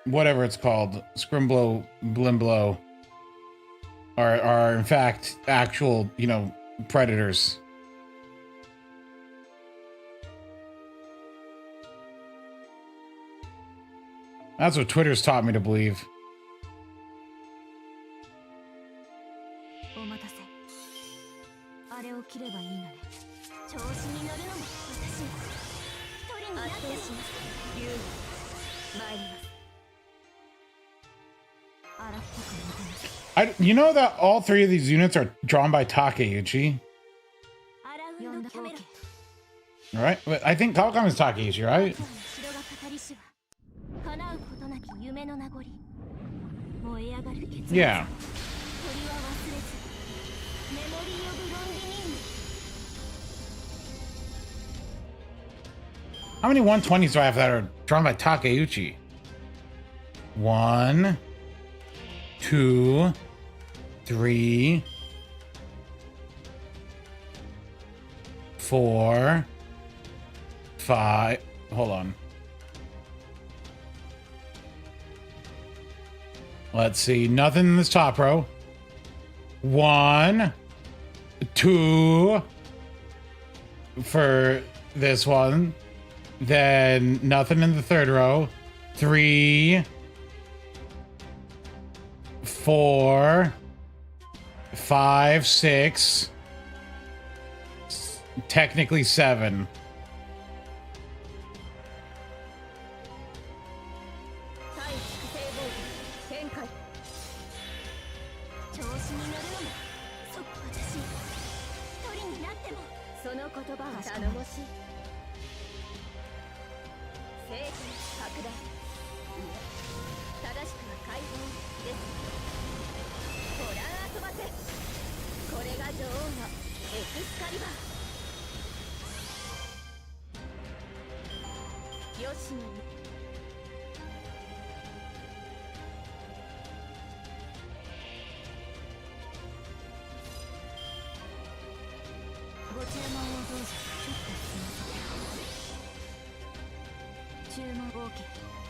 whatever it's called, Scrimblow, Blimblow, are in fact actual, you know, predators. That's what Twitter's taught me to believe. You know that all three of these units are drawn by Takeuchi? Right? But I think Telecom is Takeuchi, right? Yeah. How many 120s do I have that are drawn by Takeuchi? 1, 2, 3, 4, 5. Hold on. Let's see. Nothing in this top row. 1, 2 for this one. Then nothing in the third row. 3, 4, 5, 6. Technically 7.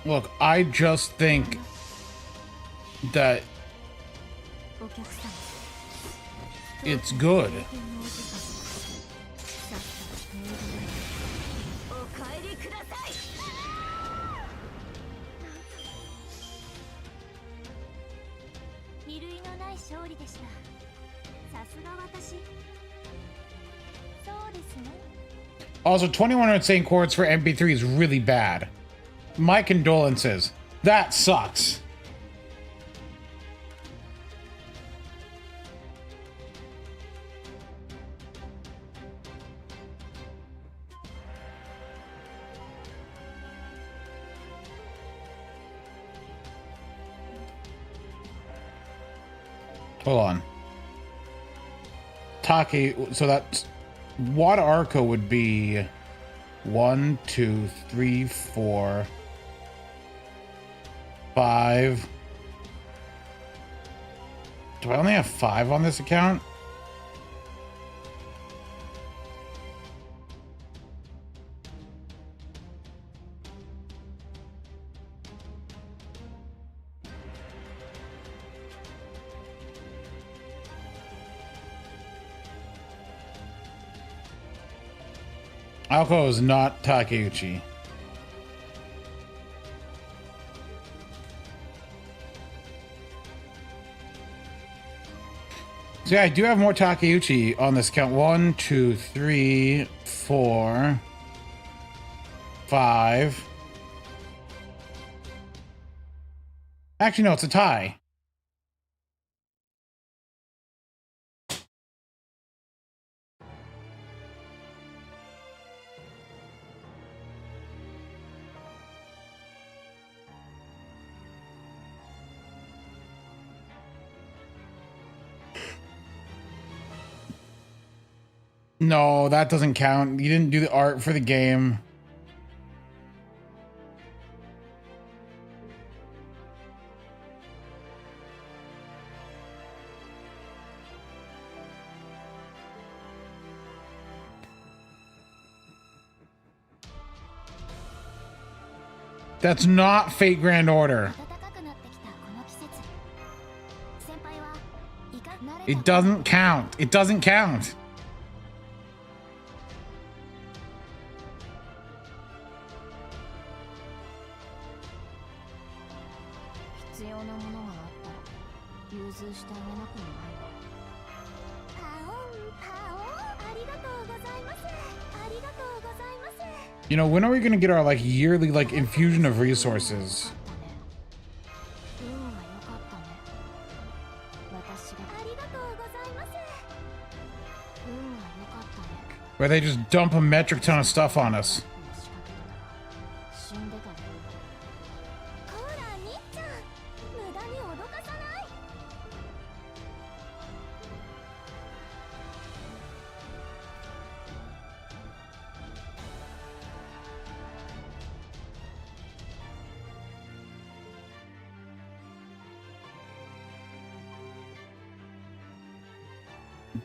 Look, I just think that it's good. 比類のない勝利でした。さすが私。そうですね。Also, 2100 Saint Quartz for MP3 is really bad. My condolences. That sucks. Hold on. Taki, so that's what Arco would be 1, 2, 3, 4, 5. Do I only have 5 on this account? Alco is not Takeuchi. So yeah, I do have more Takeuchi on this count. 1, 2, 3, 4, 5. Actually, no, it's a tie. No, that doesn't count. You didn't do the art for the game. That's not Fate Grand Order. It doesn't count. It doesn't count. You know, when are we gonna get our like yearly like infusion of resources? Where they just dump a metric ton of stuff on us.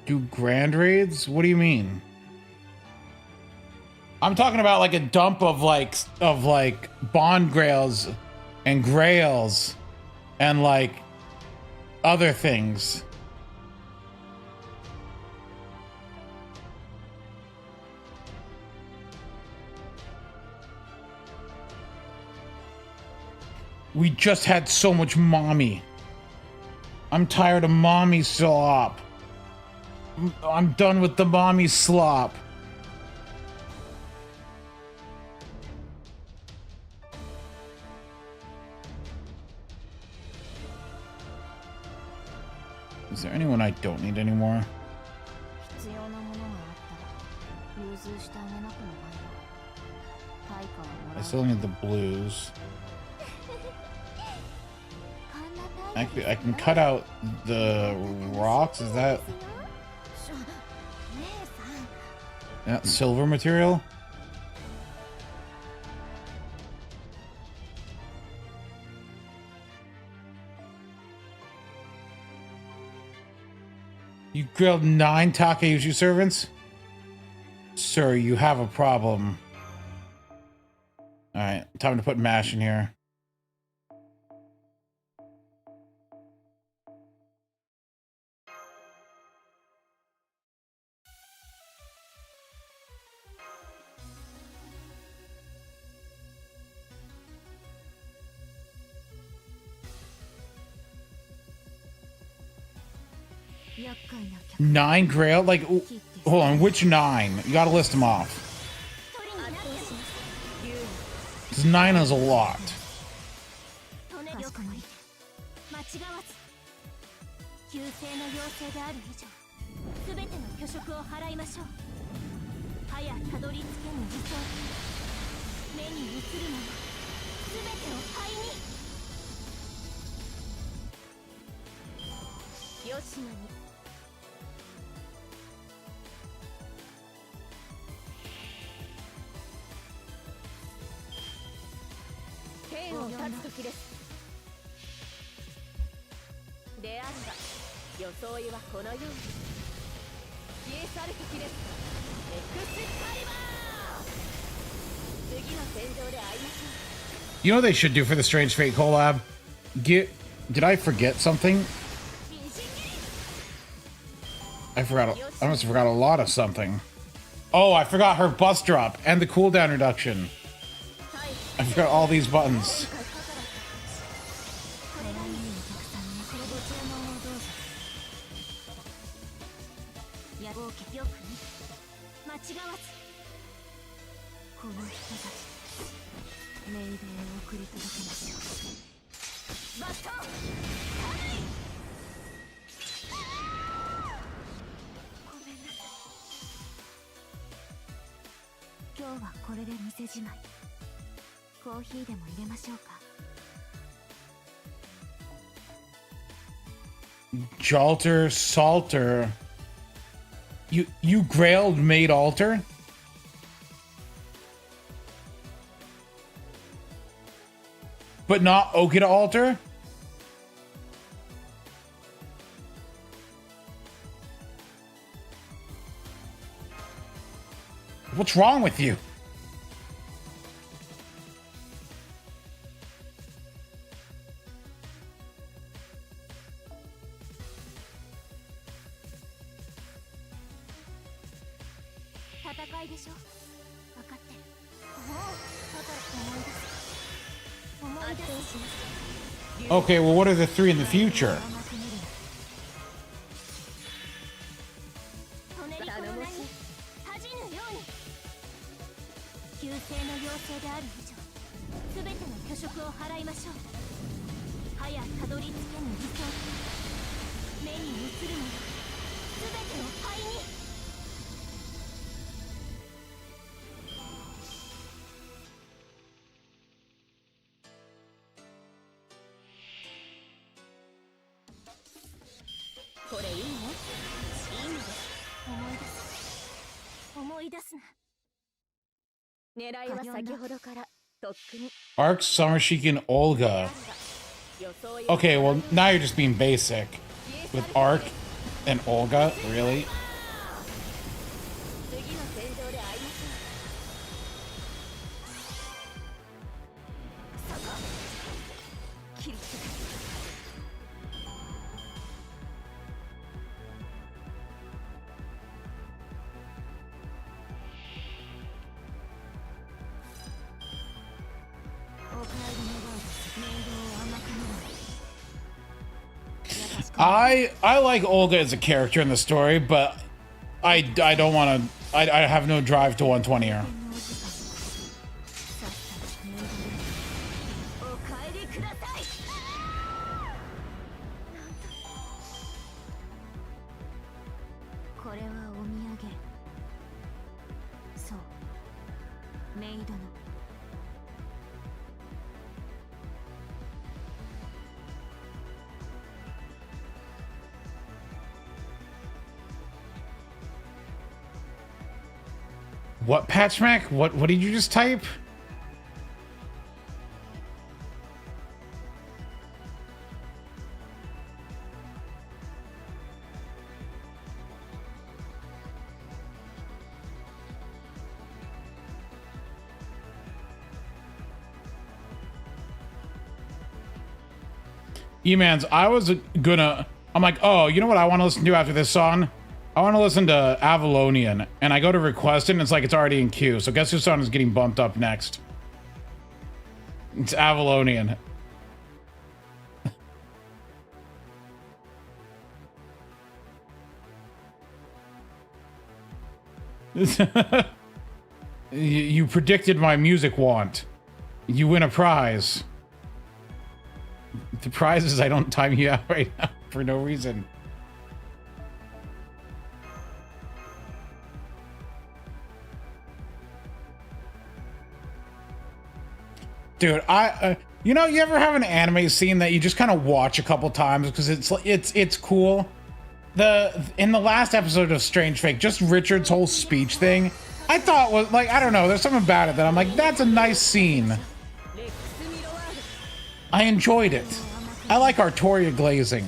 Do grand raids? What do you mean? I'm talking about like a dump of like bond grails and grails and like other things. We just had so much mommy. I'm tired of mommy slop. I'm done with the mommy slop. Is there anyone I don't need anymore? I still need the blues. Actually, I can cut out the rocks. Is that silver material? You grilled 9 Takeuchi servants? Sir, you have a problem. Alright, time to put mash in here. 9 Grail? Like, hold on, which 9? You gotta list them off. Because 9 is a lot. 旧姓の妖精である以上、すべての巨食を払いましょう。はやたどり着けぬ理想、目に映るもの、すべてを灰に。よしなに。剣を断つ時です。であるが。装いはこのように消え去る時です。エクスカリバー、次の戦場で会いましょう。 You know what they should do for the Strange Fate collab? Did I forget something? I must have forgot a lot of something. Oh, I forgot her bus drop and the cooldown reduction. I forgot all these buttons. Jalter, Salter. You grailed made altar? But not Okita altar? What's wrong with you? Okay, well, what are the 3 in the future? Arc, Summershiken, and Olga. Okay, well, now you're just being basic. With Arc and Olga, really? I like Olga as a character in the story, but I don't want to. I have no drive to 120 her. What, Patchmack? What did you just type? E-Mans, I'm like, oh, you know what I want to listen to after this song? I want to listen to Avalonian, and I go to request it, and it's like it's already in queue. So guess whose song is getting bumped up next? It's Avalonian. You predicted my music want. You win a prize. The prize is I don't time you out right now for no reason. Dude, you know, you ever have an anime scene that you just kind of watch a couple times because it's cool? In the last episode of Strange Fake, just Richard's whole speech thing, I thought was like, I don't know, there's something about it that I'm like, that's a nice scene. I enjoyed it. I like Artoria glazing.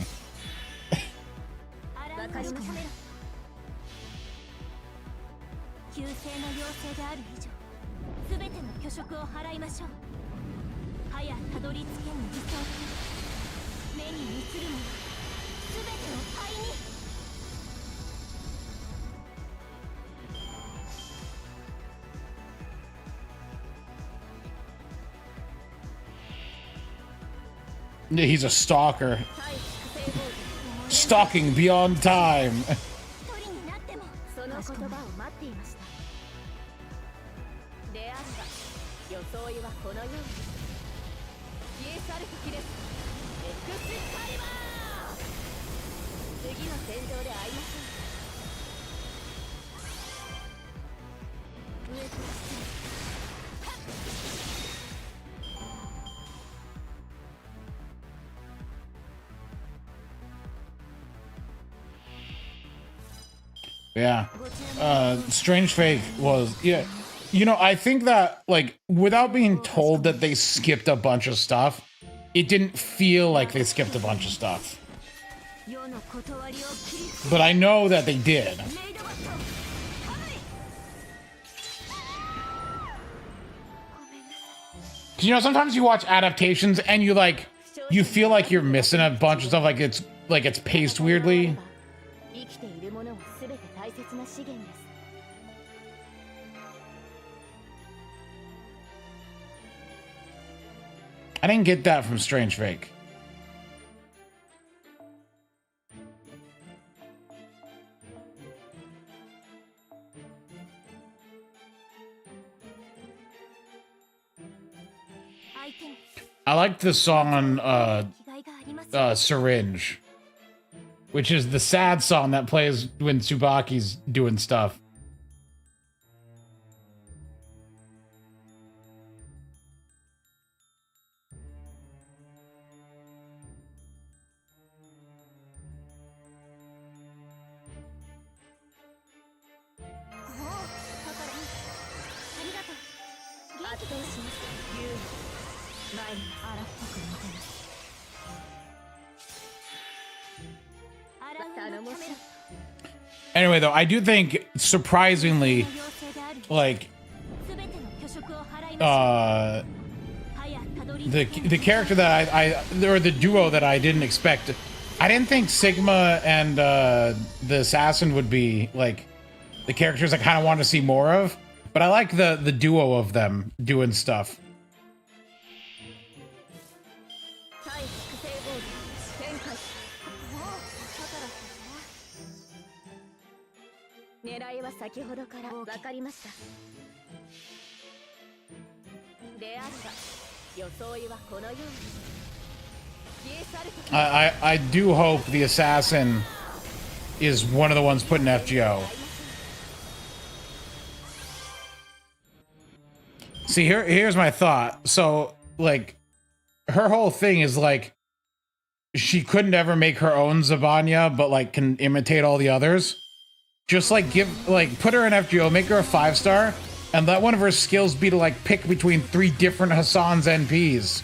He's a stalker. Stalking beyond time. Yeah. Strange Fake was, yeah. You know, I think that, like, without being told that they skipped a bunch of stuff, it didn't feel like they skipped a bunch of stuff. But I know that they did. 'Cause, you know, sometimes you watch adaptations and you feel like you're missing a bunch of stuff, like it's paced weirdly. I didn't get that from Strange Fake. I liked the song Syringe, which is the sad song that plays when Tsubaki's doing stuff. Anyway, though, I do think, surprisingly, like, the character that or the duo that I didn't expect, I didn't think Sigma and the assassin would be, like, the characters I kind of want to see more of, but I like the duo of them doing stuff. I do hope the assassin is one of the ones putting FGO. See, here's my thought. So, like, her whole thing is, like, she couldn't ever make her own Zabanya, but, like, can imitate all the others. Just, like, put her in FGO, make her a 5-star, and let one of her skills be to, like, pick between 3 different Hassan's NPs.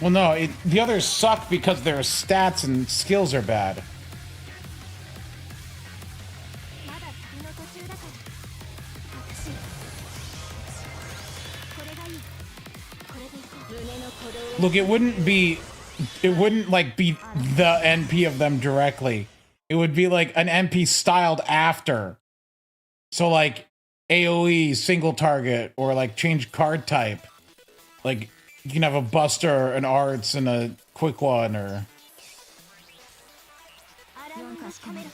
Well, no, the others suck because their stats and skills are bad. まだ旅の途中だから私これがいいこれで行こう胸の鼓動を Look, it wouldn't like be the NP of them directly. It would be like an NP styled after. So like AoE single target or like change card type. Like you can have a Buster, an Arts, and a Quick One, or アラームを止める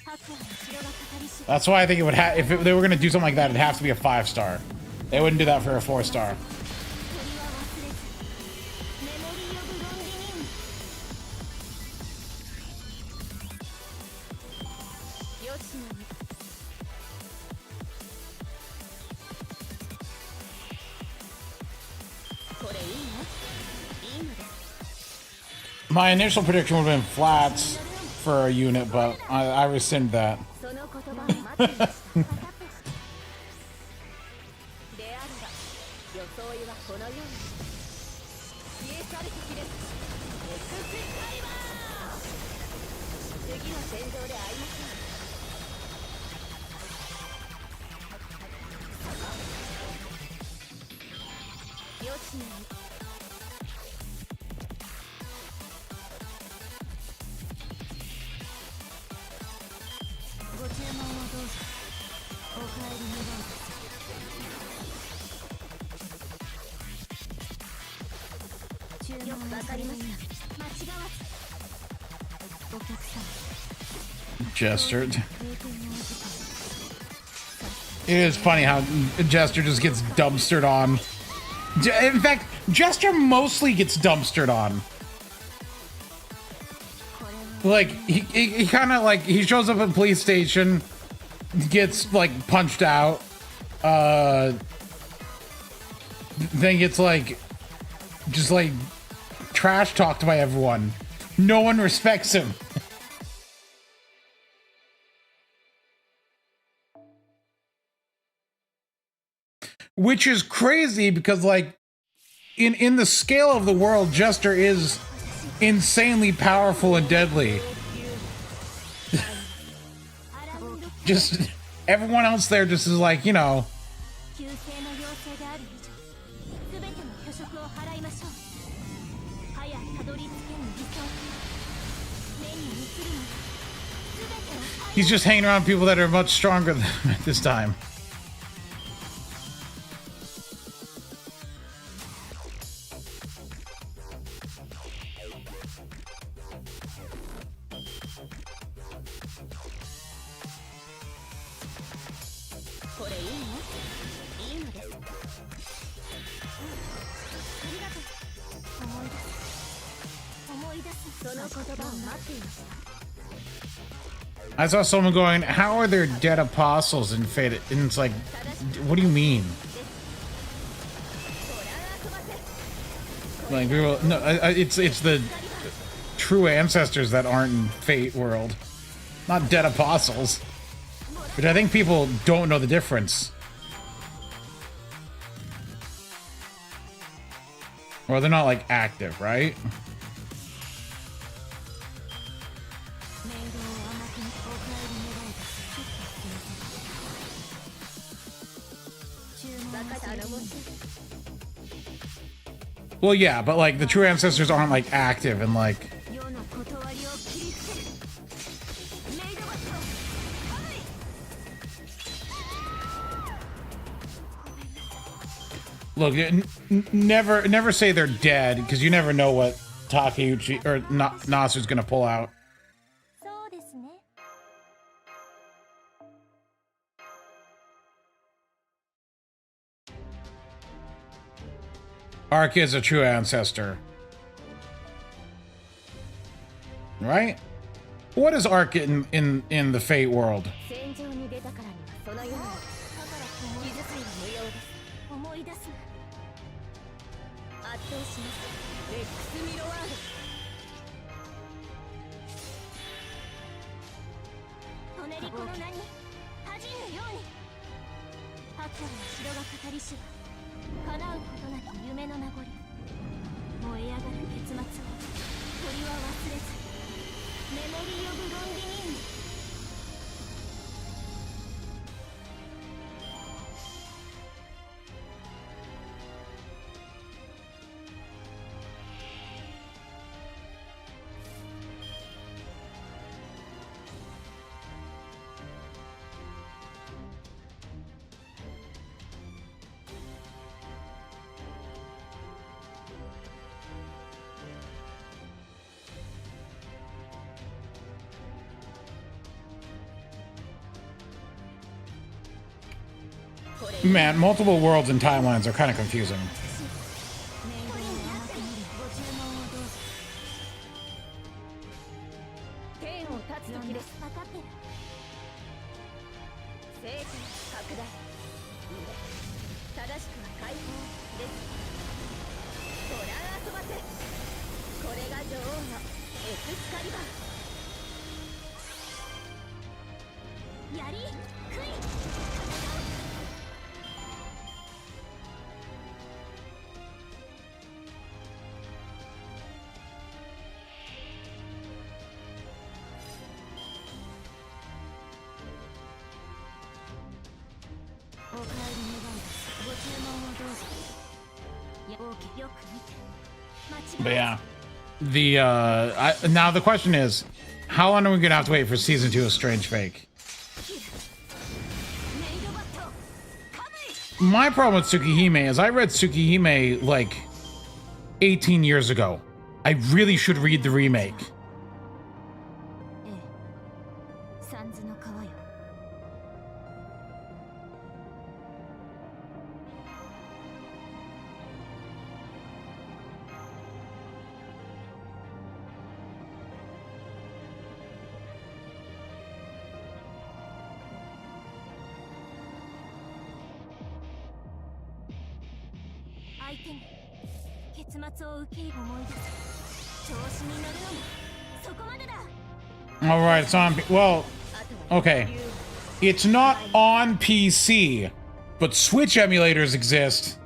白亜の城が語りし that's why I think it would have. If they were gonna do something like that, it'd have to be a 5-star. They wouldn't do that for a 4-star. 鳥は忘れずメモリー・オブ・ロンリニンよしなにこれいいのいいのです My initial prediction would have been flats for a unit, but I rescind that. その言葉を待っていました分かったであれば装いはこのように消え去る時ですエクスカリバー次の戦場で会いましょうよしなに ご注文をどうぞお帰り願いです注文わかりました間違わずお客様 Jester. 閉店のお時間 It is funny how Jester just gets dumpstered on. In fact, Jester mostly gets dumpstered on. これは Like he kind of like he shows up at police station, gets like punched out, then gets like just like trash talked by everyone. No one respects him. Which is crazy because like in the scale of the world, Jester is insanely powerful and deadly. Just everyone else there just is like, you know, 旧姓の要請である以上全ての巨食を払いましょう早たどり着けぬ理想目に映るのは全てを he's just hanging around people that are much stronger than him at this time. I saw someone going, how are there dead apostles in Fate? And it's like, what do you mean? Like, people, no, it's the true ancestors that aren't in Fate world, not dead apostles, which I think people don't know the difference. Or they're not like active, right? Well, yeah, but like the true ancestors aren't like active and like. Look, never say they're dead because you never know what Takeuchi or Nasu's gonna pull out. そうですね Ark is a true ancestor. Right? What is Ark in the Fate world? 戦場に出たからにはそのようにだから気遣いは無用です思い出すな圧倒しますレックス・ミロワードトネリコの名に恥じぬように白亜の城が語りしは叶うことなき夢の名残、燃え上がる結末を鳥は忘れず、メモリー・オブ・ロンリニーヌ。Man, multiple worlds and timelines are kind of confusing. 天を立つ時です。分かってる。聖地拡大。正しくは解放です。ご覧遊ばせ。これが女王のエクスカリバー。槍クイ。お帰り願いです。ご注文をどうぞ。いや、OK、よく見て。間違 But い yeah, now the question is, how long are we gonna have to wait for season 2 of Strange Fake? メイドバット。カムイ。 My problem with Tsukihime is I read Tsukihime like 18 years ago. I really should read the remake. ええ。サンズの川よ。相手に結末を受け入れ思い出す。調子に乗るのもそこまでだ。 All right, it's on. Well, あとは okay, it's not on PC, but Switch emulators exist.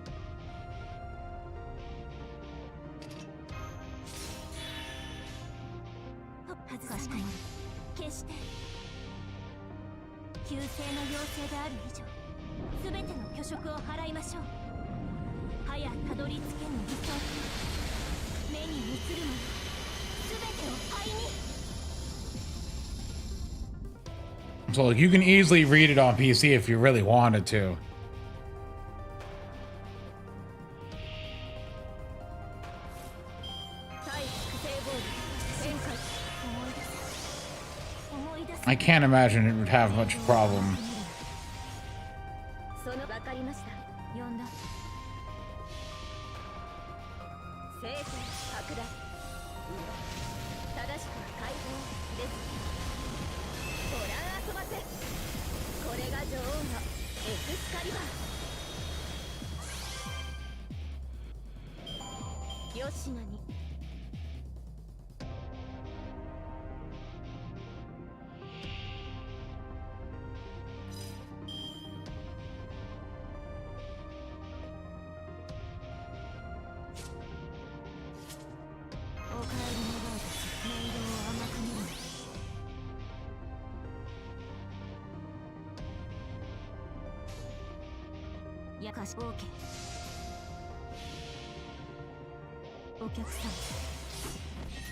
外さない。決して旧姓の妖精である以上、すべての虚飾を払いましょう。早たどり着けぬ理想、目に映るもの、すべてを灰に。 So like, you can easily read it on PC if you really wanted to. 対複製ボール展開。思い出す。 I can't imagine it would have much problem. その分かりました。呼んだ。聖地拡大。正しくは解放です。ご覧遊ばせ。これが女王のエクスカリバー。よしなに。お帰り願いです。面倒を甘く見るな。やかし OK。お客さん、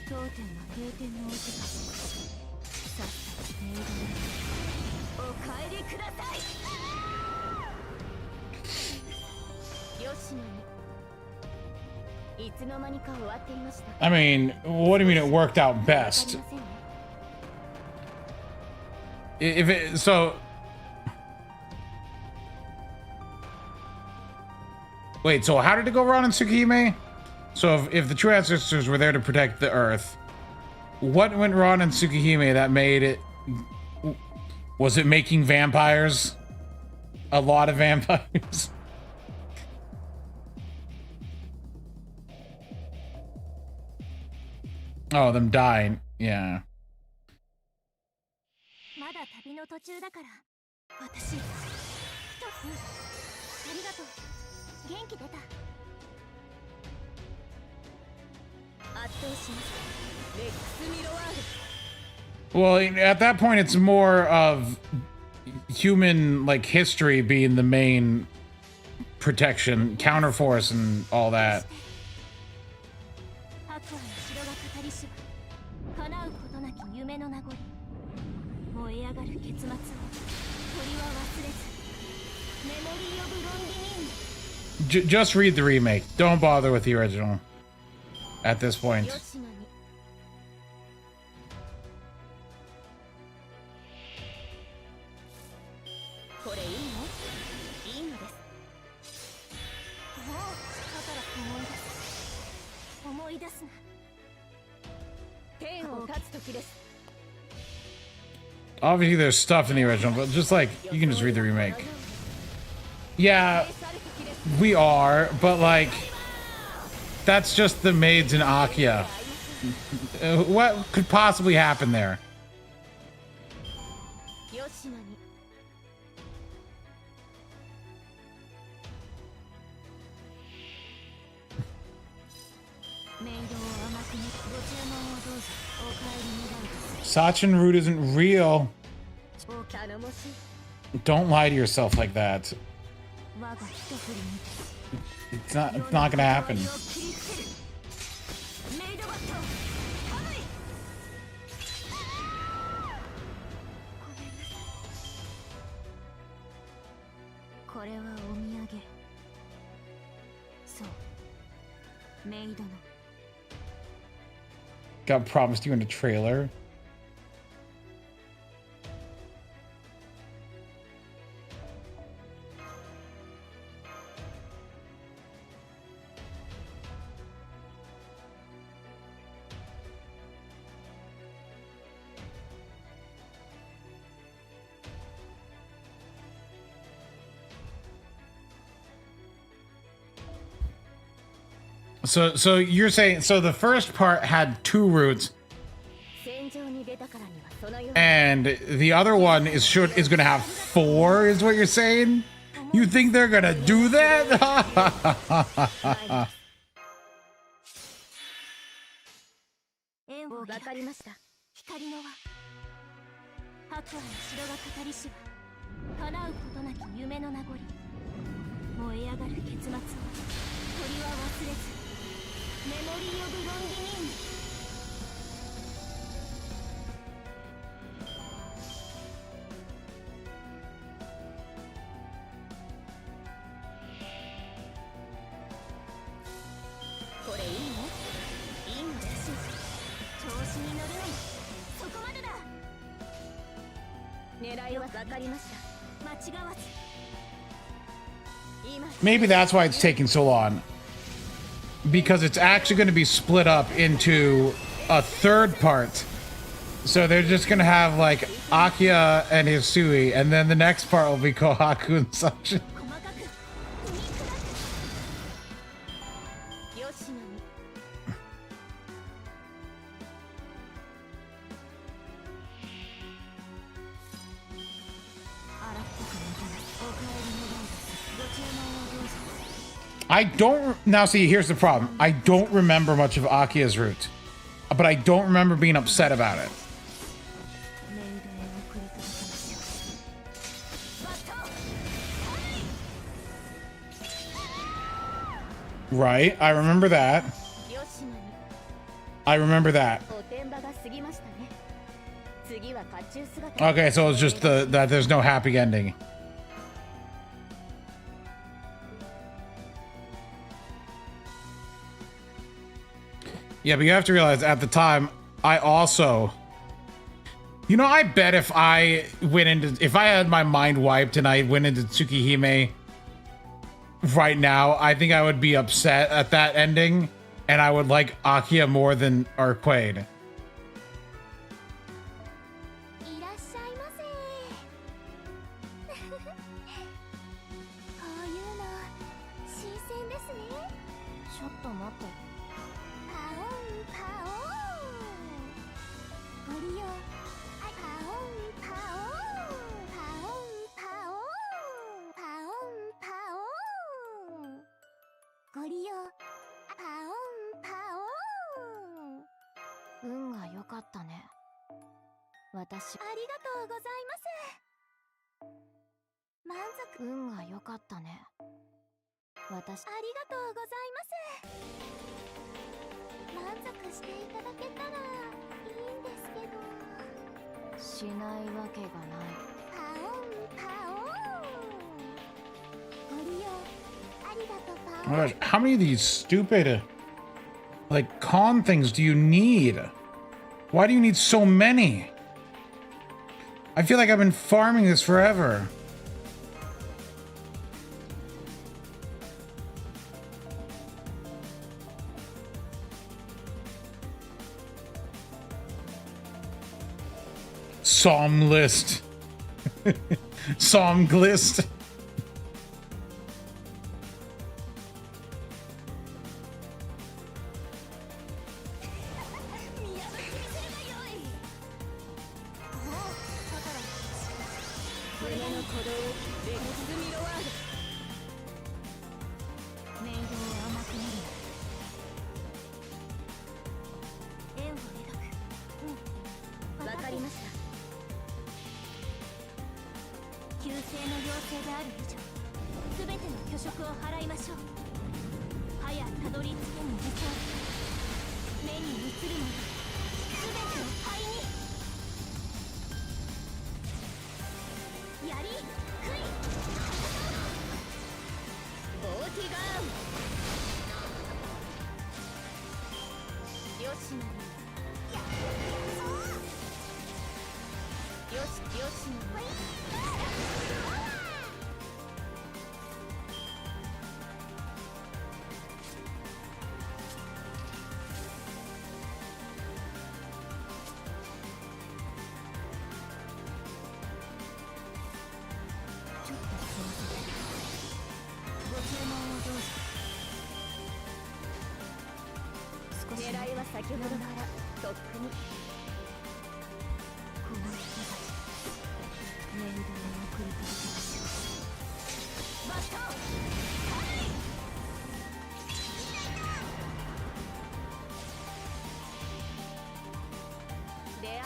当店の閉店のお時間。さっさとメイドへお帰りください。よしなに。いつの間にか終わっていました。 I mean, what do you mean it worked out best? If it so. Wait, so how did it go wrong in Tsukihime? So if the true ancestors were there to protect the Earth, what went wrong in Tsukihime that made it? Was it making vampires? A lot of vampires? Oh, them dying. Yeah. まだ旅の途中だから。私、一つありがとう。元気出た。圧倒します。レックスミロワード。 Well, at that point, it's more of human like history being the main protection, counterforce, and all that. アクアの城が語りしは叶うことなき夢の名残。燃え上がる結末を鳥は忘れず。メモリー・オブ・ロンリミン。 Just read the remake. Don't bother with the original at this point. 吉野にこれいいの？いいのです。もうだから思い出すな。天を立つ時です。 Obviously, there's stuff in the original, but just like you can just read the remake. Yeah, we are, but like that's just the maids in Akia. What could possibly happen there? 吉野にメイドを甘く見ご注文をどうぞ。お帰り願うです。 Sachin Root isn't real. 頼もしい。 Don't lie to yourself like that. 我が一振りにて It's not gonna happen. メイドバットハムイ。これはお土産。そうメイドの Got promised you in a trailer. So you're saying so the first part had 2 roots, 戦場に出たからにはそのように and the other one is gonna have 4, is what you're saying? You think they're gonna do that? 縁を分かりました。光の輪アクアの城が語りしは叶うことなき夢の名残。燃え上がる結末を鳥は忘れず。メモリー・オブ・ロンリミン。 これいいの？いいのです。調子に乗るのもそこまでだ。狙いは分かりました。間違わず。今 Maybe that's why it's taking so long. Because it's actually going to be split up into a 3rd part. So they're just going to have like Akia and Hisui, and then the next part will be Kohaku and Sachin. 細かく踏み砕く。吉野に I don't now see here's the problem. I don't remember much of Akia's route, but I don't remember being upset about it. Right, I remember that. I remember that. Okay, so it's just that there's no happy ending. Yeah, but you have to realize at the time, I also... You know, I bet if I had my mind wiped and I went into Tsukihime right now, I think I would be upset at that ending, and I would like Akia more than Arcade. いらっしゃいませ。こういうの新鮮ですね。ちょっと待って。パオンパオン。ご利用。パオンパオン。パオンパオン。パオンパオン。私ありがとうございます。満足。運が良かったね。私ありがとうございます。満足していただけたらいいんですけど。しないわけがない。パオンパオン。ご利用ありがとうパオン。Oh my gosh, how many of these stupid, like, con things do you need? Why do you need so many? I feel like I've been farming this forever. Psalm list. Psalm list.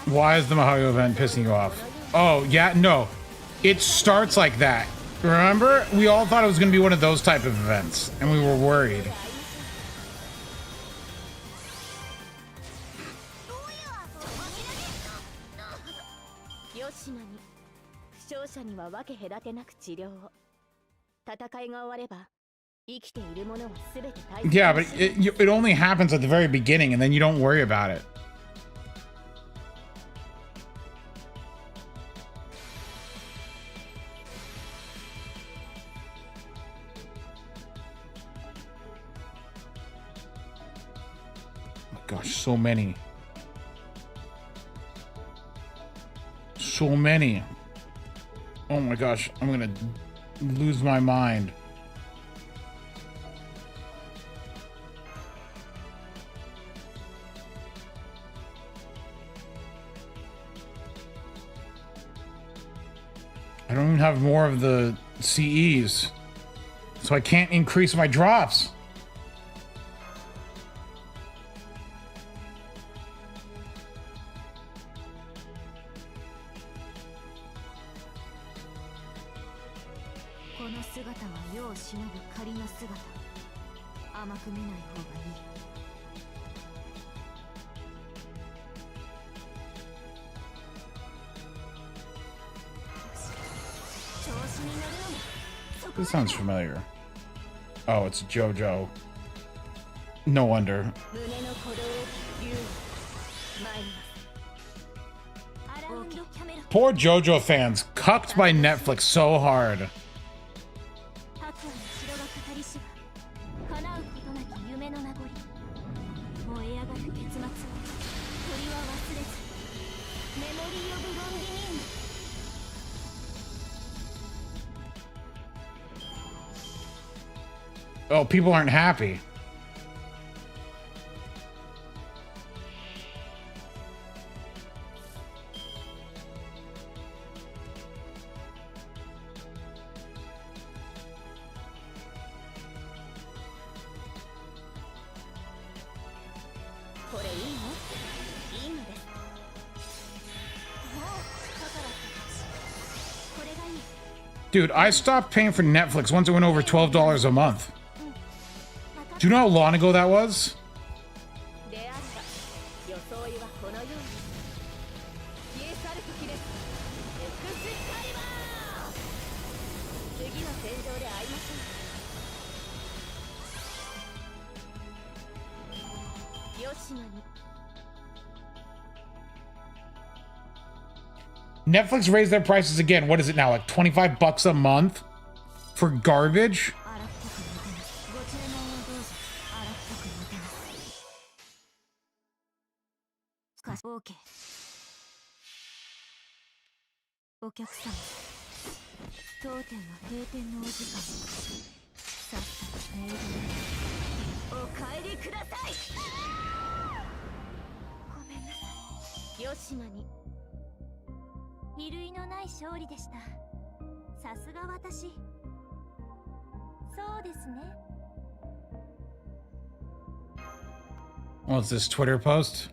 Why is the Mahayo event pissing you off? Oh, yeah, no. It starts like that. Remember? We all thought it was going to be one of those type of events, and we were worried. Yeah, but it only happens at the very beginning, and then you don't worry about it. Gosh, so many. So many. Oh my gosh, I'm gonna lose my mind. I don't even have more of the CEs, so I can't increase my drops. This sounds familiar. Oh, it's JoJo. No wonder. Poor JoJo fans, cucked by Netflix so hard. Oh, people aren't happy. Dude, I stopped paying for Netflix once it went over $12 a month. Do you know how long ago that was? であれば装いはこのように消え去る時です。エクスカリバー。次の戦場で会いましょう。よしなに Netflix raised their prices again. What is it now? Like 25 bucks a month for garbage? 洗っぽくもてなす。ご注文をどうぞ。洗っぽくもてなす。かし OK。お客様、当店の閉店のお時間。さっさとメイドへ。お帰りください。ごめんなさい。よしなに。比類のない勝利でした。さすが私。そうですね。 What's this Twitter post?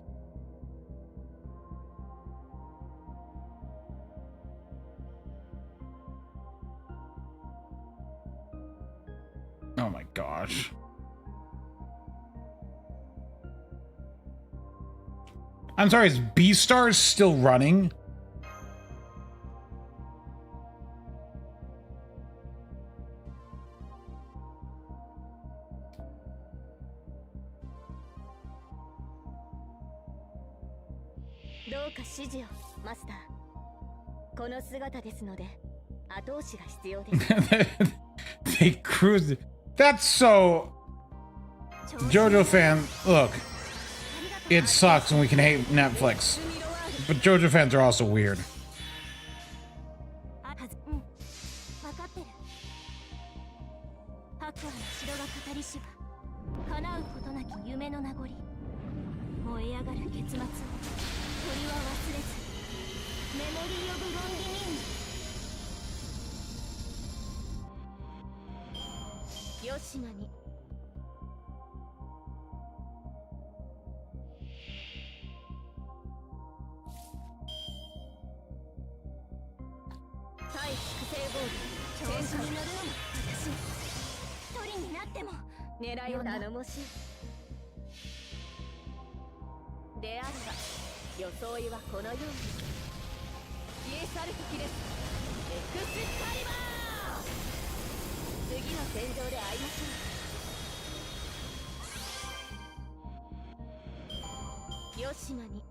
Oh my gosh. I'm sorry, is Beastars still running? They cruised. That's so. JoJo fan, look. It sucks when we can hate Netflix, but JoJo fans are also weird. 分かってる。白亜の城が語りしは叶うことなき夢の名残。燃え上がる結末を鳥は忘れず。メモリー・オブ・ロンリミング。よしなに。対粛清ボール。調子に乗るのも私。一人になっても狙いを頼もしい。であれば装いはこのように消え去る時です。エクスカリバー。次の戦場で会いましょう。よしなに。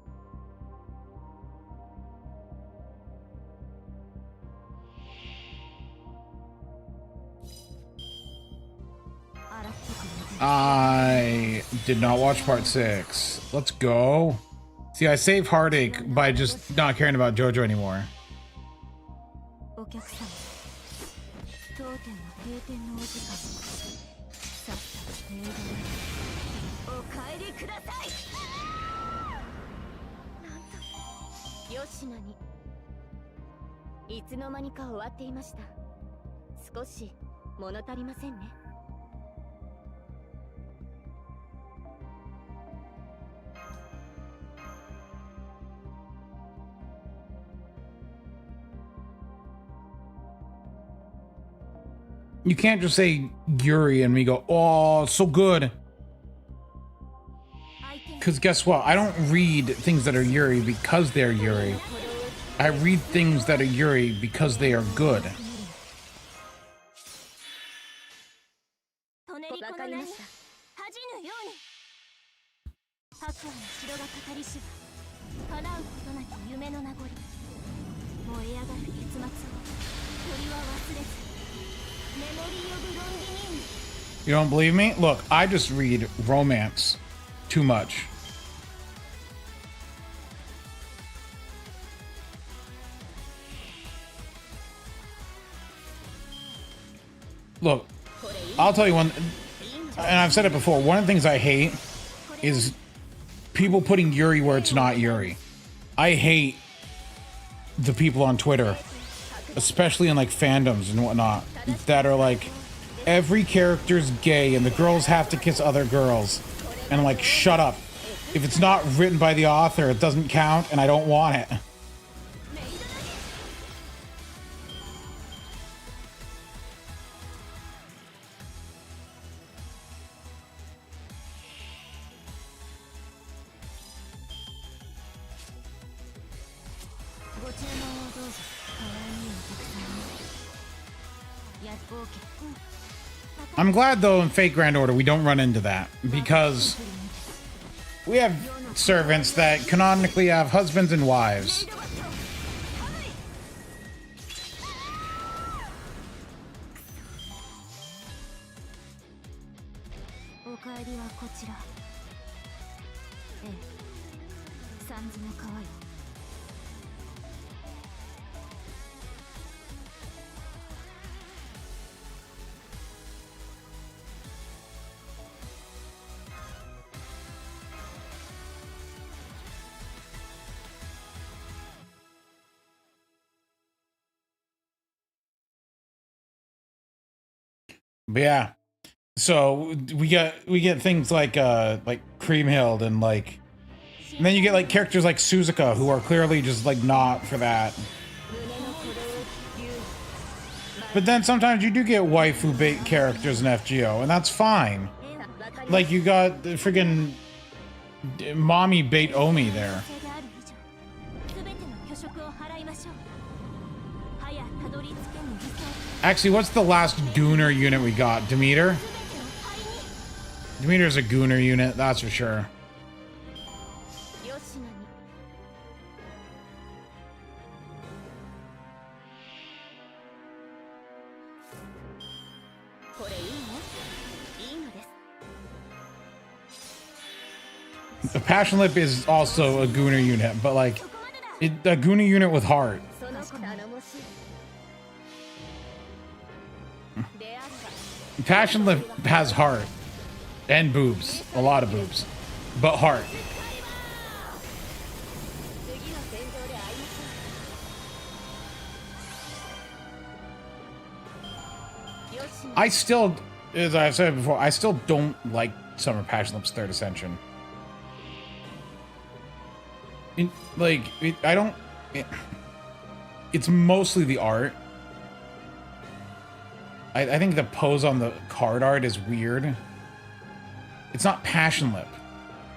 I did not watch part 6. Let's go. See, I save heartache by just not caring about JoJo anymore. お客様、当店の閉店のお時間。さっさとメイドへ。お帰りください。なんと。よしなに。いつの間にか終わっていました。少し物足りませんね。You can't just say Yuri and we go, oh, so good. Because guess what? I don't read things that are Yuri because they're Yuri. I read things that are Yuri because they are good. You don't believe me? Look, I just read romance too much. Look, I'll tell you one, and I've said it before, one of the things I hate is people putting Yuri where it's not Yuri. I hate the people on Twitter, especially in like fandoms and whatnot, that are like, every character's gay and the girls have to kiss other girls. And like, shut up. If it's not written by the author, it doesn't count and I don't want it. I'm glad though in Fate Grand Order we don't run into that, because we have servants that canonically have husbands and wives. But yeah, so we get things like Creamhild and and then you get like characters like Suzuka who are clearly just like not for that. But then sometimes you do get waifu bait characters in FGO, and that's fine. Like you got the friggin' mommy bait Omi there. Actually, what's the last Gooner unit we got? Demeter? Demeter's a Gooner unit, that's for sure. The Passion Lip is also a Gooner unit, but like, a Gooner unit with heart. Passion Lip has heart and boobs, a lot of boobs, but heart. I still, as I've said before, I still don't like Summer Passion Lip's Third Ascension. It's mostly the art. I think the pose on the card art is weird. It's not Passion Lip.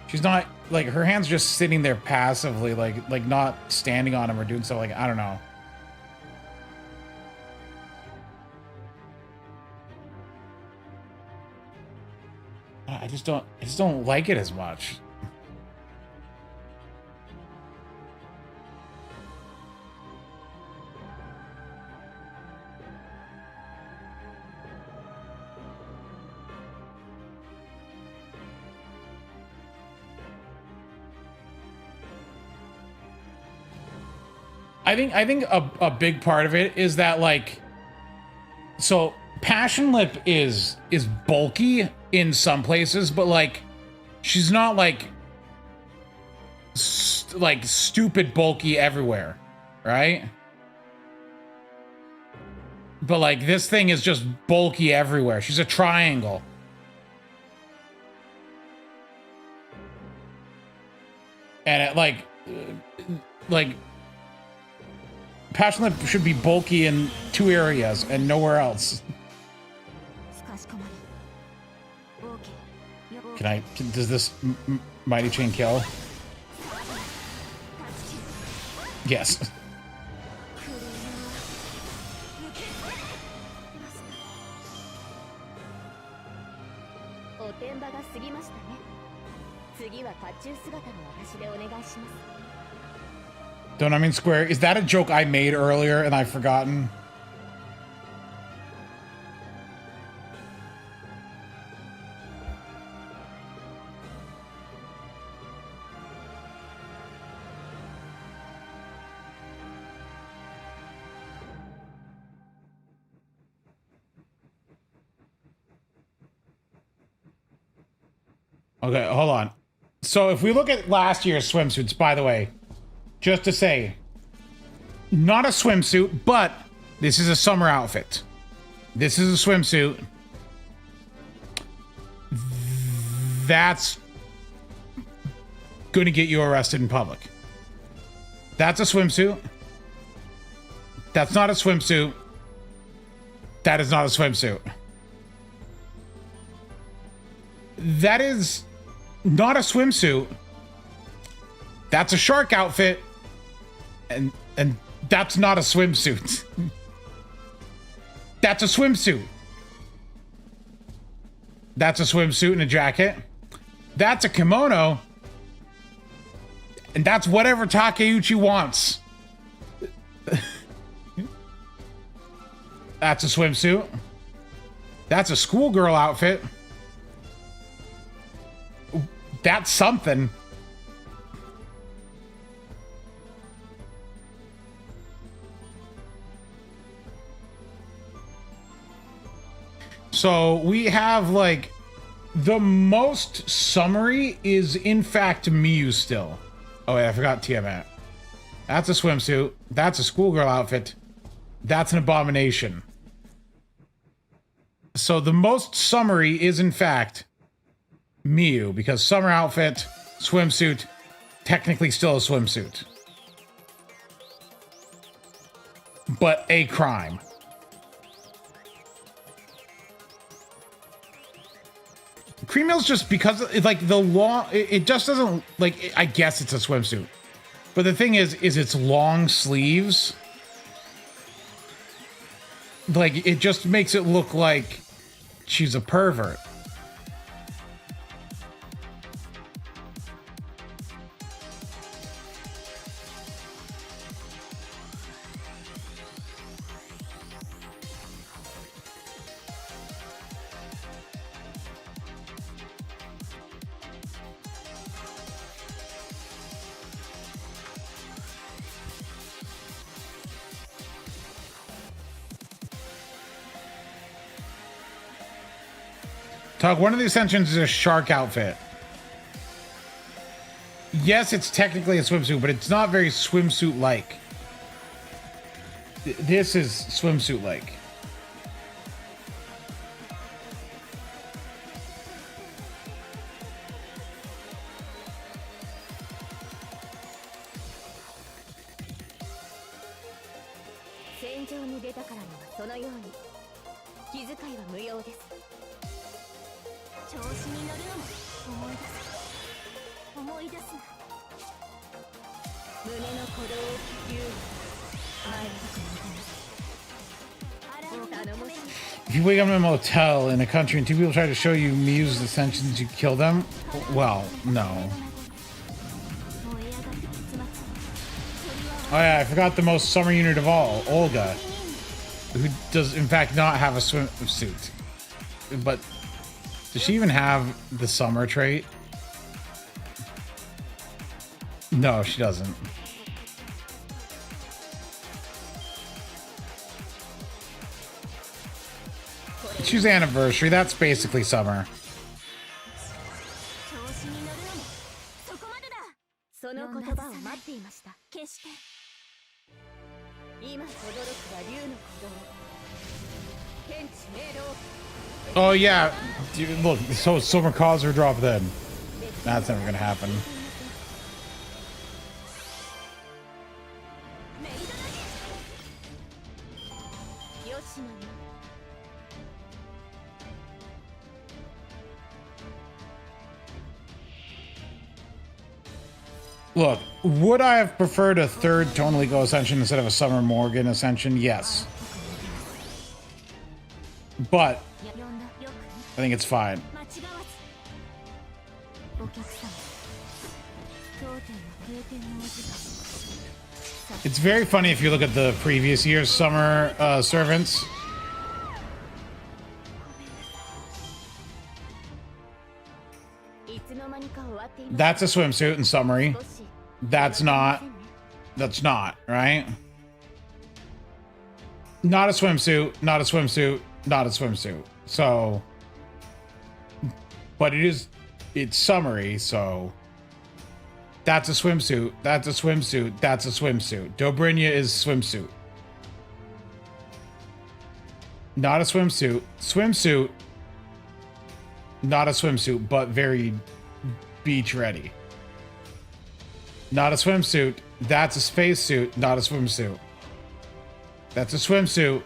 She's not, like, her hand's just sitting there passively, like not standing on him or doing stuff, like, I don't know. I just don't like it as much. I think a big part of it is that, like, so Passion Lip is bulky in some places, but like she's not like stupid bulky everywhere, right? But like this thing is just bulky everywhere. She's a triangle. And it like Passion Lip should be bulky in 2 areas and nowhere else. Does this Mighty Chain kill? Yes. Don't I mean Square? Is that a joke I made earlier and I've forgotten? Okay, hold on. So if we look at last year's swimsuits, by the way, just to say, not a swimsuit, but this is a summer outfit. This is a swimsuit. That's going to get you arrested in public. That's a swimsuit. That's not a swimsuit. That is not a swimsuit. That is not a swimsuit. That's a shark outfit. And that's not a swimsuit. That's a swimsuit. That's a swimsuit and a jacket. That's a kimono. And that's whatever Takeuchi wants. That's a swimsuit. That's a schoolgirl outfit. That's something. So we have like the most summary is in fact Miyu still. Oh yeah, I forgot Tiamat. That's a swimsuit. That's a schoolgirl outfit. That's an abomination. So the most summary is in fact Miyu, because summer outfit, swimsuit, technically still a swimsuit. But a crime. Cream Mill's just because it's like the long, it just doesn't like, I guess it's a swimsuit. But the thing is it's long sleeves. Like, it just makes it look like she's a pervert. Tug, one of the extensions is a shark outfit. Yes, it's technically a swimsuit, but it's not very swimsuit-like. This is swimsuit-like. If you wake up in a motel in a country and two people try to show you Miyu's ascensions, you kill them? Well, no. Oh yeah, I forgot the most summer unit of all, Olga, who does in fact not have a swimsuit. But does she even have the summer trait? No, she doesn't. Choose anniversary. That's basically summer. Oh yeah, dude, look. So summer cause her drop then. That's never gonna happen. Look, would I have preferred a third Tonally Go Ascension instead of a Summer Morgan Ascension? Yes. But I think it's fine. It's very funny if you look at the previous year's summer servants. That's a swimsuit in summary. That's not, right? Not a swimsuit, not a swimsuit, not a swimsuit. So, but it's summary, so that's a swimsuit, that's a swimsuit, that's a swimsuit. Dobrynya is swimsuit. Not a swimsuit. Swimsuit, not a swimsuit, but very beach ready. Not a swimsuit. That's a spacesuit, not a swimsuit. That's a swimsuit.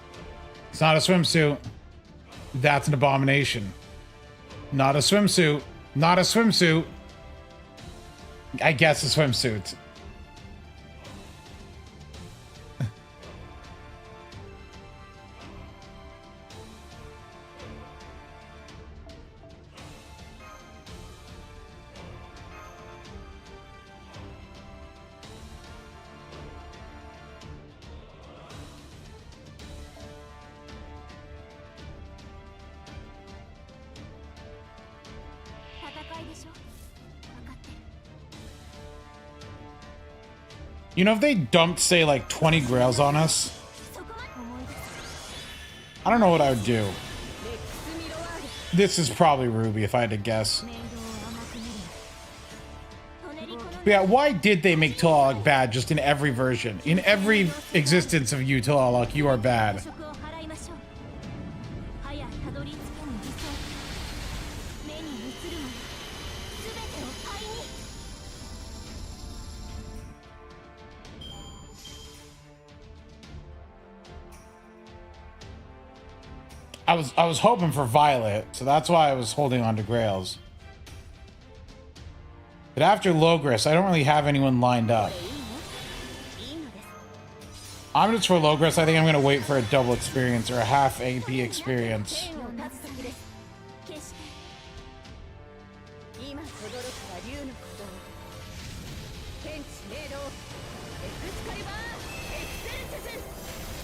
It's not a swimsuit. That's an abomination. Not a swimsuit. Not a swimsuit. I guess a swimsuit. You know, if they dumped, say, like 20 grails on us, I don't know what I would do. This is probably Ruby, if I had to guess. But yeah, why did they make Tilalik bad just in every version? In every existence of you, Tilalik, you are bad. I was hoping for Violet, so that's why I was holding on to Grails. But after Logris, I don't really have anyone lined up. I'm just for Logris. I think I'm going to wait for a double experience or a half AP experience.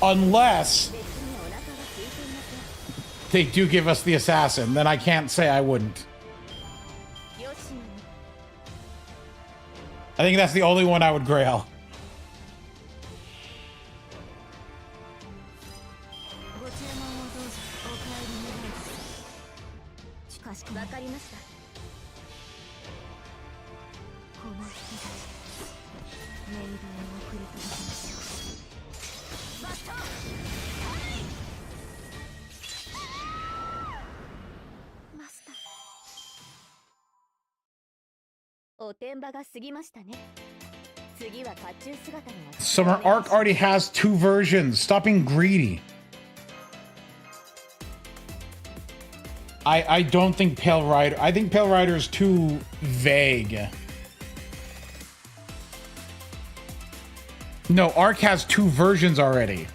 Unless they do give us the assassin, then I can't say I wouldn't. I think that's the only one I would grail. Summer Arc already has 2 versions. Stop being greedy. I don't think Pale Rider. I think Pale Rider is too vague. No, Arc has 2 versions already.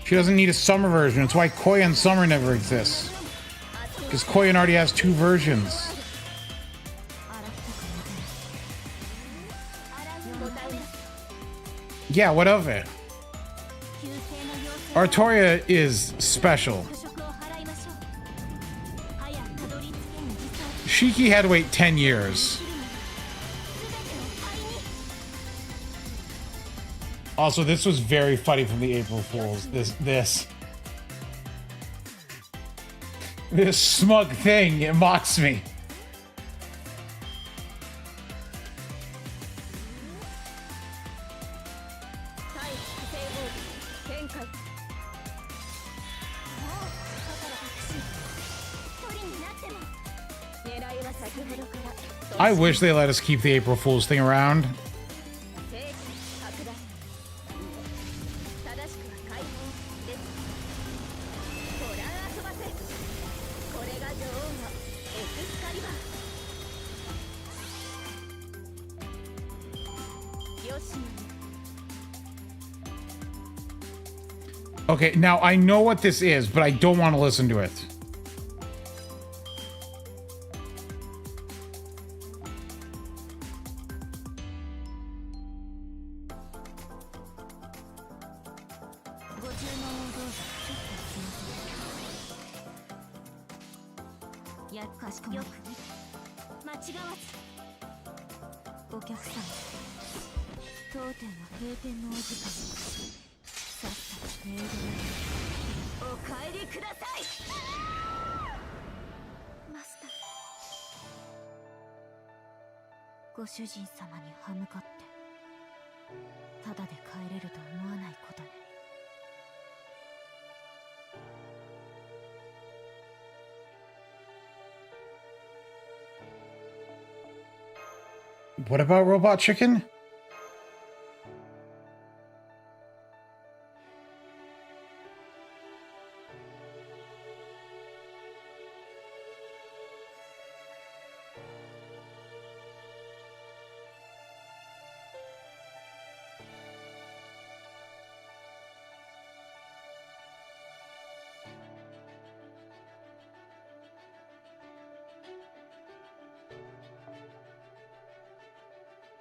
She doesn't need a summer version. That's why Koyan Summer never exists. Because Koyan already has 2 versions. Yeah, what of it? Artoria is special. Shiki had to wait 10 years. Also, this was very funny from the April Fools. This smug thing, it mocks me. I wish they let us keep the April Fool's thing around. Okay, now I know what this is, but I don't want to listen to it. What about Robot Chicken?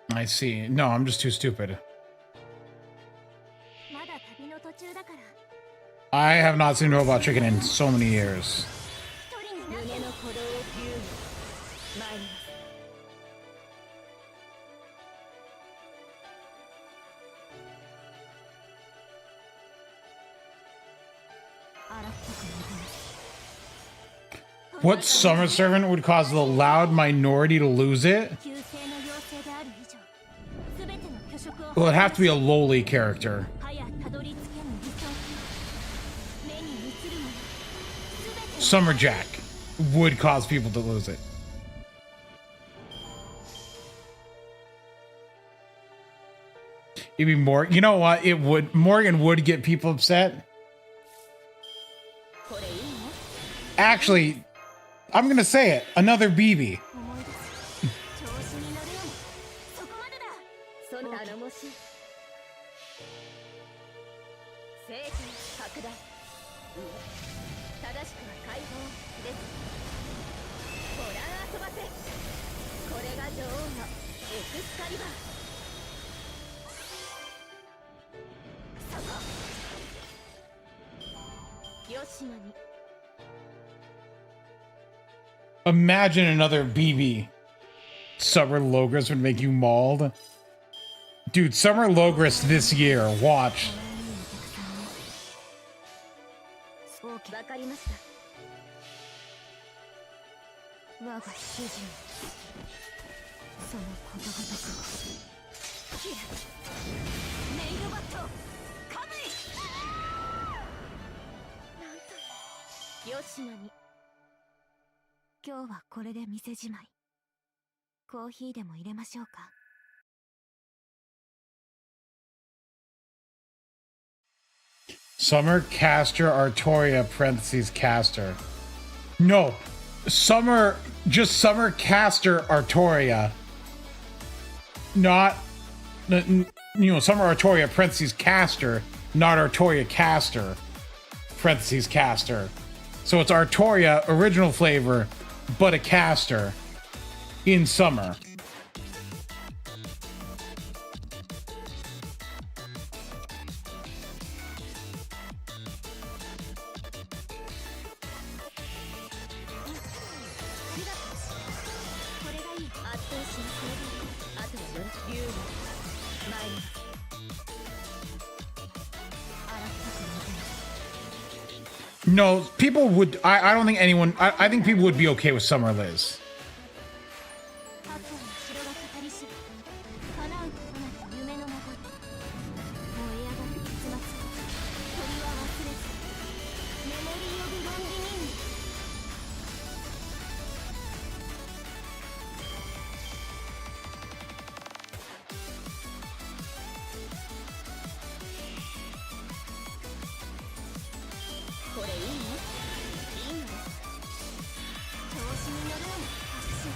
I see. No, I'm just too stupid. I have not seen Robot Chicken in so many years. 参ります。洗ったく抜けます。 What summer servant would cause the loud minority to lose it? 旧姓の妖精である以上、すべての虚飾を Well, it'd have to be a lowly character. はやたどり着けぬ理想、目に映るもの、すべて Summer Jack would cause people to lose it. It'd be more. You know what? It would. Morgan would get people upset. これいいの Actually, I'm gonna say it. Another BB. 思い出す。調子に乗るように、そこまでだ。その頼もしい。正義拡大。正しくは解放です。ご覧遊ばせ。これが女王のエクスカリバー。そこ。吉野に。 Imagine another BB. Summer Logris would make you mauled. Dude, Summer Logris this year. Watch. わかりました。我が主人、そのことごとく。キラ、メイドバット、カムイ。なんと、吉野に。今日はこれで店じまい。コーヒーでも入れましょうか。 Summer Caster Artoria parentheses Caster. No. Summer, just Summer Caster Artoria. Not, Summer Artoria parentheses Caster, not Artoria Caster parentheses Caster. So it's Artoria original flavor, but a caster in summer. No, people would. I don't think anyone. I think people would be okay with Summer Liz. 悪魔の城が語りし叶うことなき夢の名残、燃え上がる結末、鳥は忘れず、メモリー・オブ・ロンディニーニ。これいいの？いいのです。調子に乗るような発信。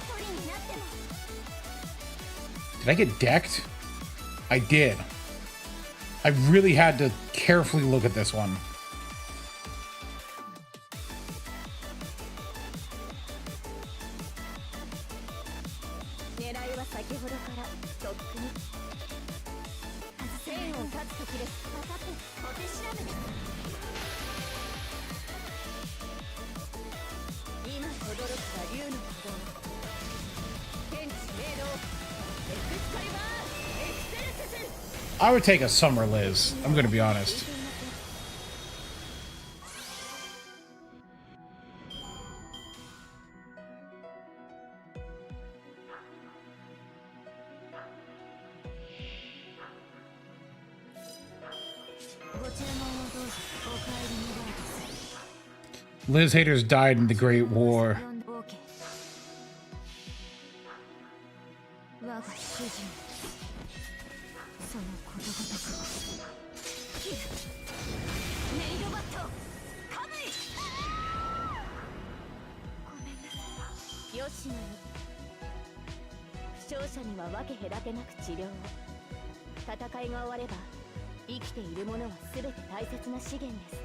鳥になっても。 Did I get decked? I did. I really had to carefully look at this one. 狙いは先ほどからとっくに。線を立つ時です。分かって小手調べです。今轟くは竜の鼓動。天地明道。エクスカリバー。エクセルセス。 I would take a Summer Liz. I'm gonna be honest. ご注文をどうぞ。お帰り願いです。 Liz haters died in the Great War. 我が主人、そのことごとく。キル、メイドバット、カムイ。ごめんなさい。吉野に。負傷者には分け隔てなく治療を。戦いが終われば生きているものは全て大切な資源です。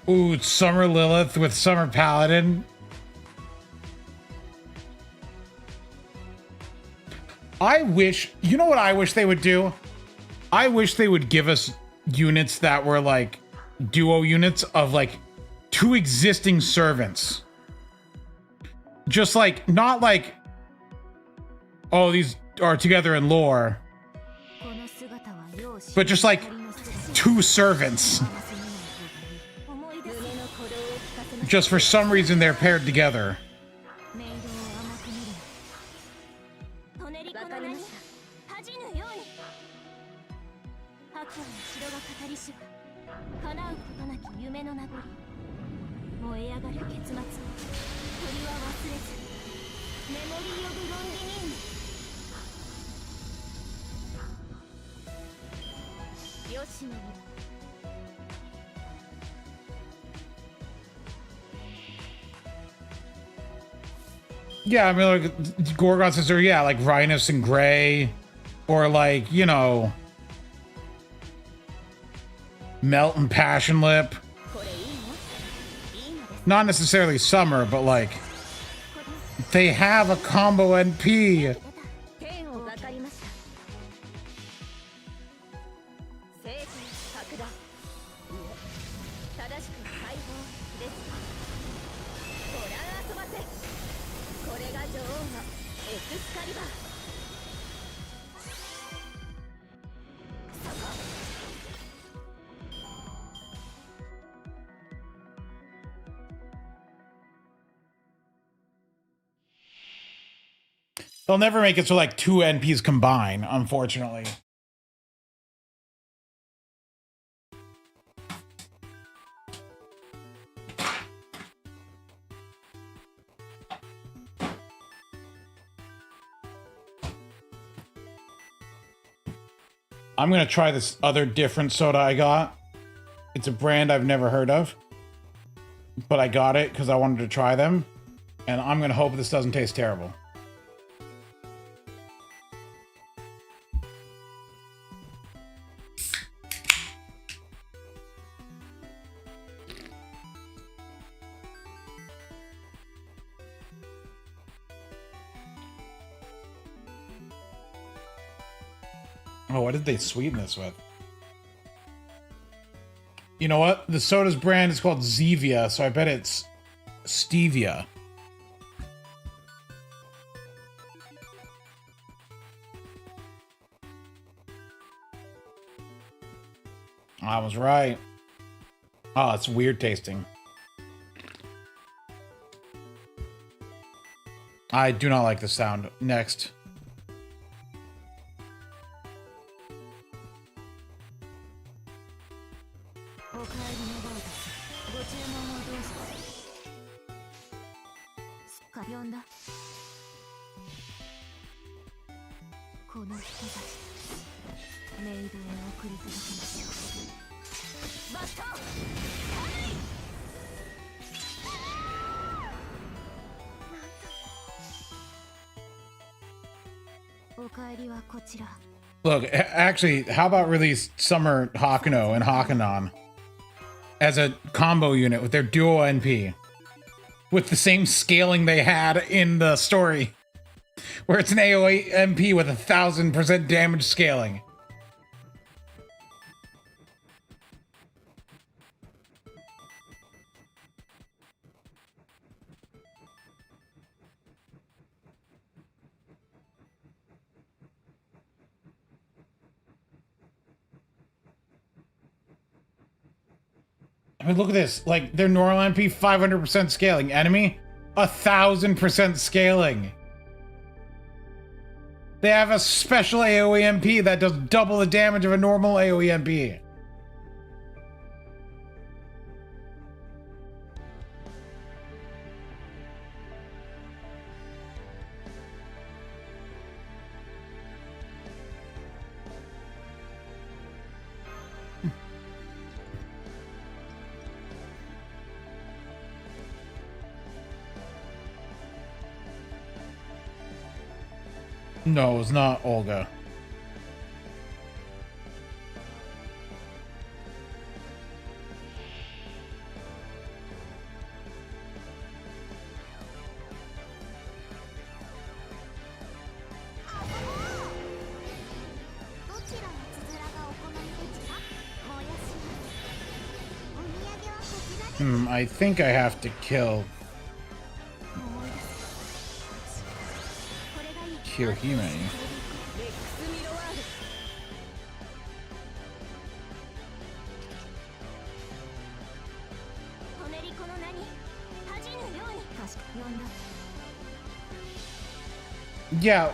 Ooh, Summer Lilith with Summer Paladin. I wish, you know what I wish they would do? I wish they would give us units that were like duo units of like 2 existing servants. Just like, not like, oh, these are together in lore, but just like 2 servants. Just for some reason they're paired together. Yeah, I mean, like, Gorgon sister, yeah, like Rhinus and Gray, or like, you know, Melt and Passion Lip. Not necessarily Summer, but like, they have a combo NP. They'll never make it so like 2 NPs combine, unfortunately. I'm gonna try this other different soda I got. It's a brand I've never heard of, but I got it because I wanted to try them, and I'm gonna hope this doesn't taste terrible. Oh, what did they sweeten this with? You know what? The soda's brand is called Zevia, so I bet it's stevia. I was right. Oh, it's weird tasting. I do not like the sound. Next. Look, actually, how about release Summer Hakuno and Hakunon as a combo unit with their duo NP, with the same scaling they had in the story, where it's an AoE MP with 1000% damage scaling. I mean, look at this. Like, their normal MP, 500% scaling. Enemy, 1000% scaling. They have a special AoE MP that does double the damage of a normal AoE MP. No, it's not Olga. I think I have to kill 思い出すこれがいい Kiyohime. レックスミロワールトネリコの名に恥じぬように確か呼んだ Yeah,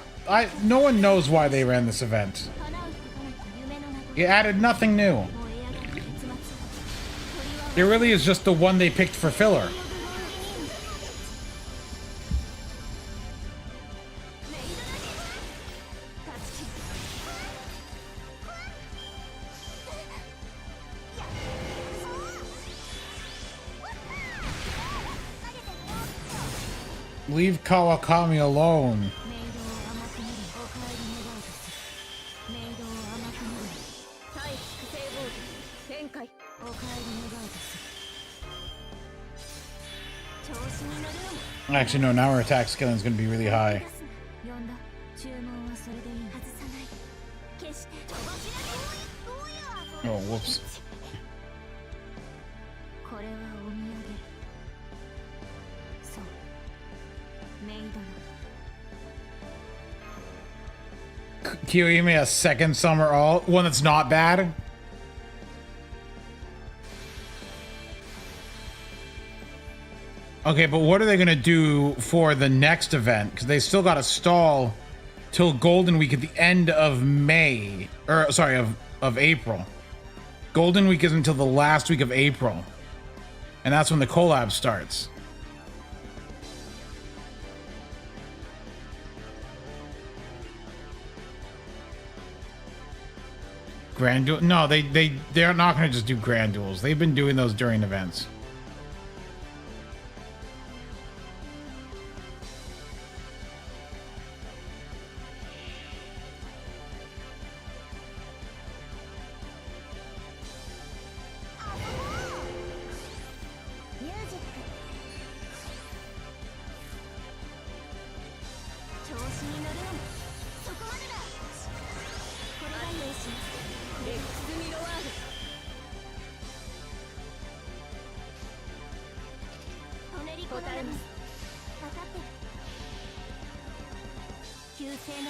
no one knows why they ran this event. 叶うことなき夢の中 It added nothing new. 燃え上がる結末鳥は It really is just the one they picked for filler. メイドだけ勝ち切るLeave Kawakami alone. メイドを甘く見るお帰り願うとするメイドを甘く見る対複製ボール展開お帰り願うとする調子に乗るのも Actually, no, now our attack scaling is going to be really high. 呼んだ注文はそれでいい外さない決して飛ばしなどうや Oh, whoops. これはお土産そうメイドの Kiyohime, a second summer all one that's not bad. Okay, but what are they gonna do for the next event? Because they still got to stall till Golden Week at the end of May, or sorry, of April. Golden Week is until the last week of April, and that's when the collab starts. Grand duel? No, they're not going to just do grand duels. They've been doing those during events.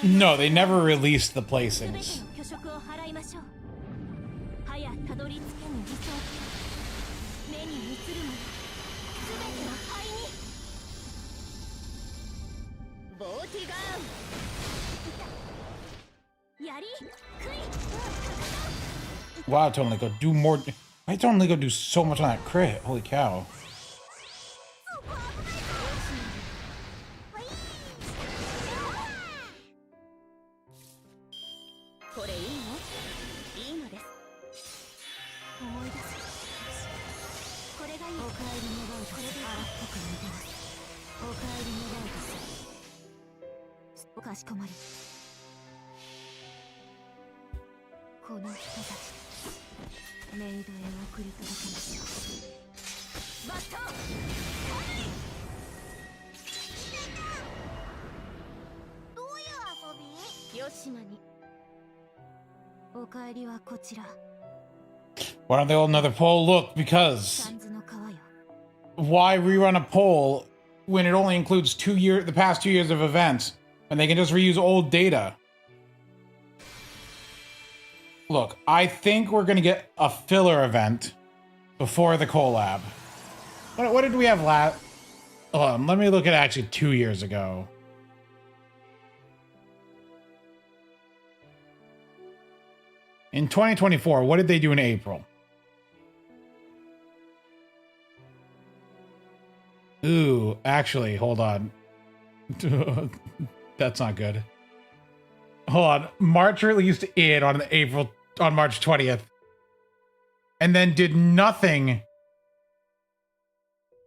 No, they never released the placings. 巨食を払いましょう早たどり着けぬ理想目に映るもの全ての灰にボーティガンやり食い Wow, totally go do more. Why totally go do so much on that crit? Holy cow. これいいのいいのです思い出すこれがいいお帰り願うとこれで荒っぽく似てますお帰り願うとするかしこまりこの人たちメイドへ送り届けましょうバットどういう遊びよしまにお帰りはこちら Why don't they hold another poll? Look, because サンズの川よ why rerun a poll when it only includes the past 2 years of events, and they can just reuse old data? Look, I think we're gonna get a filler event before the collab. What did we have last? Let me look at actually 2 years ago. In 2024, what did they do in April? Ooh, actually, hold on. That's not good. Hold on. March released it on March 20th. And then did nothing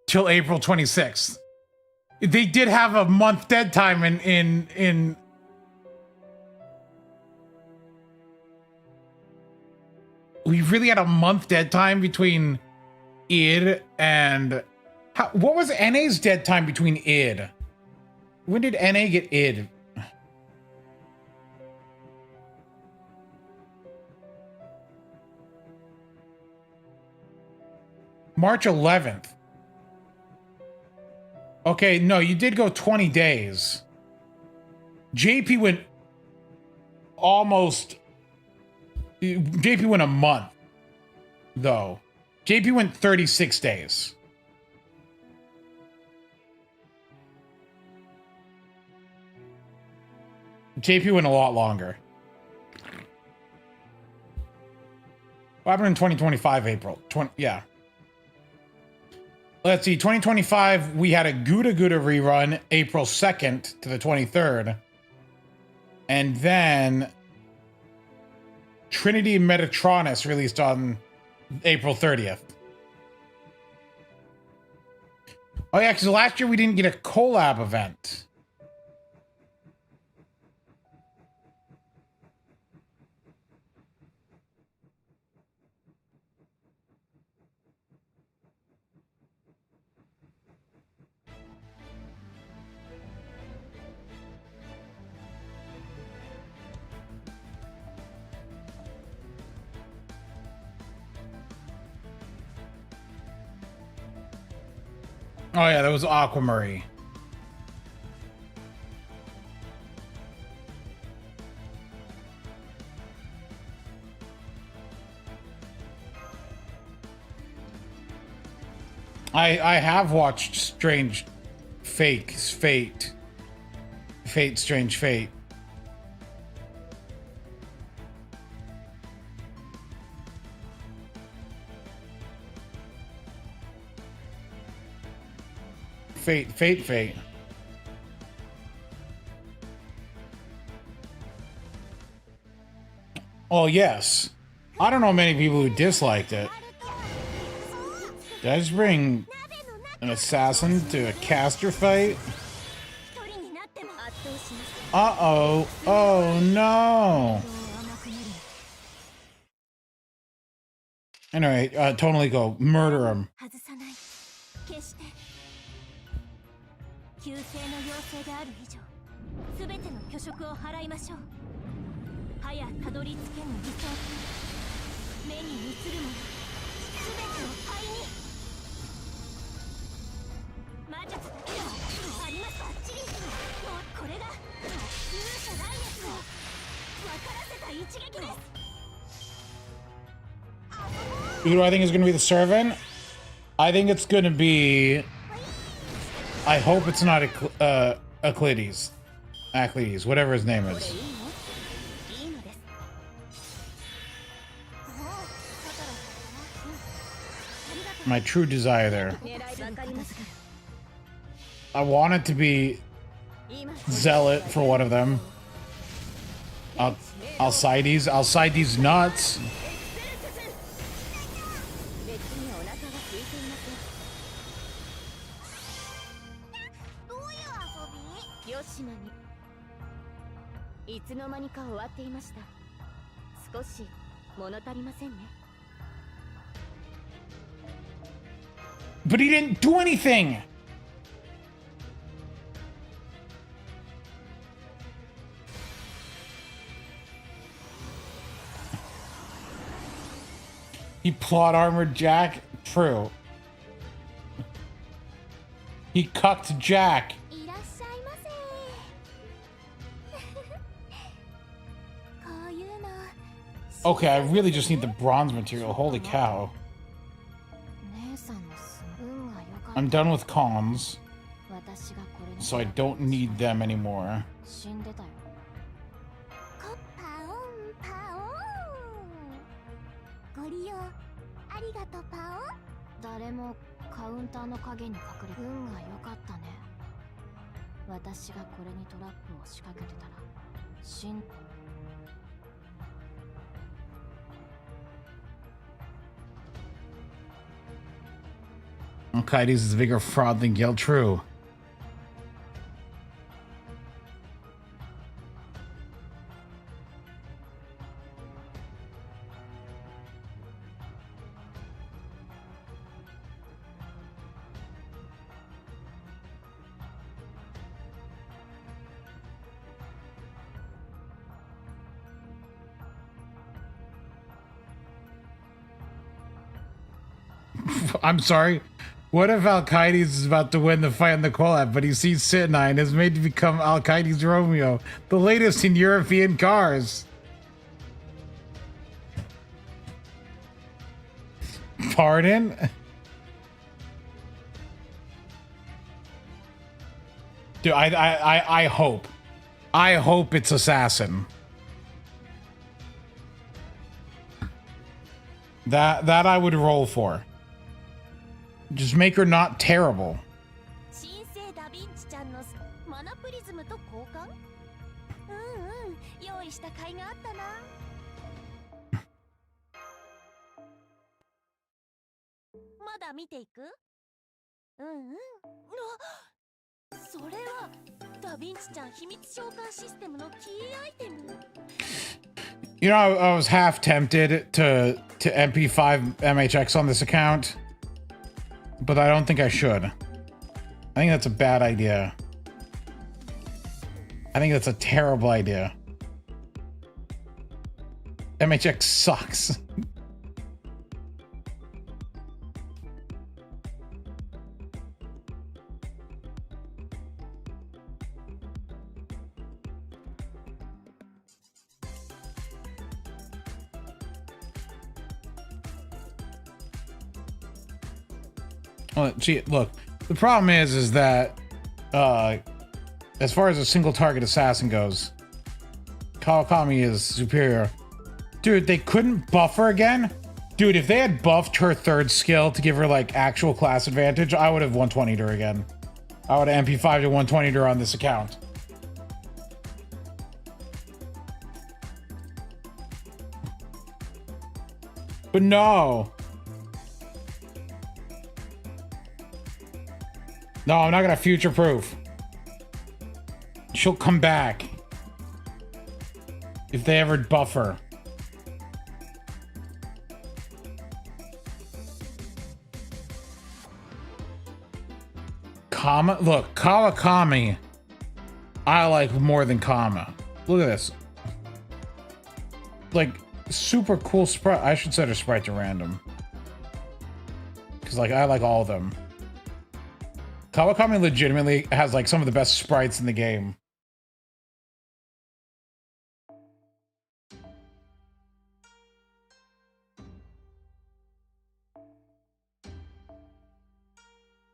till April 26th. They did have a month dead time in we really had a month dead time between id and what was NA's dead time between id? When did NA get id? March 11th. Okay, no, you did go 20 days. JP went almost... JP went a month, though. JP went 36 days. JP went a lot longer. What happened in 2025 April? Yeah. Let's see, 2025, we had a Gouda Gouda rerun April 2nd to the 23rd. And then Trinity Metatronus released on April 30th. Oh yeah, because last year we didn't get a collab event. Oh yeah, that was Aquamarine. I have watched Strange Fate, Strange Fate. Fate. Oh, yes. I don't know many people who disliked it. Did I just bring an assassin to a caster fight? Uh-oh. Oh, no. Anyway, totally go. Murder him. 旧姓の妖精である以上、すべての巨食を払いましょう。早たどり着けぬ理想、目に映るもの、すべてを灰に。魔術だけはありますばっちり。もうこれが勇者ダイエットを分からせた一撃です。Who do I think is going to be the servant? I think it's going to be... I hope it's not Acleides, whatever his name is. My true desire there. I want it to be Zealot for one of them. Alcides nuts. But he didn't do anything! He plot armored Jack? True. He cucked Jack. Okay, I really just need the bronze material. Holy cow. I'm done with cons, so I don't need them anymore. Alcides is a bigger fraud than Gil. True. I'm sorry. What if Alcides is about to win the fight on the collab, but he sees Sitnai and is made to become Alcides Romeo, the latest in European cars? Pardon? Dude, I hope. I hope it's Assassin. That I would roll for. Just make her not terrible. 新生ダヴィンチちゃんのマナプリズムと交換？用意した甲斐があったな。まだ見ていく？それはダヴィンチちゃん秘密召喚システムのキーアイテム。You know, I was half tempted to MP5 MHX on this account, but I don't think I should. I think that's a bad idea. I think that's a terrible idea. MHX sucks. Well, gee, look, the problem is that, as far as a single target assassin goes, Kawakami is superior. Dude, they couldn't buff her again? Dude, if they had buffed her third skill to give her, like, actual class advantage, I would have 120'd her again. I would have MP5 to 120'd her on this account. But no. No, I'm not gonna future-proof. She'll come back. If they ever buff her. Kama? Look, Kawakami I like more than Kama. Look at this. Like, super cool sprite. I should set her sprite to random. Because, like, I like all of them. Kawakami legitimately has, like, some of the best sprites in the game.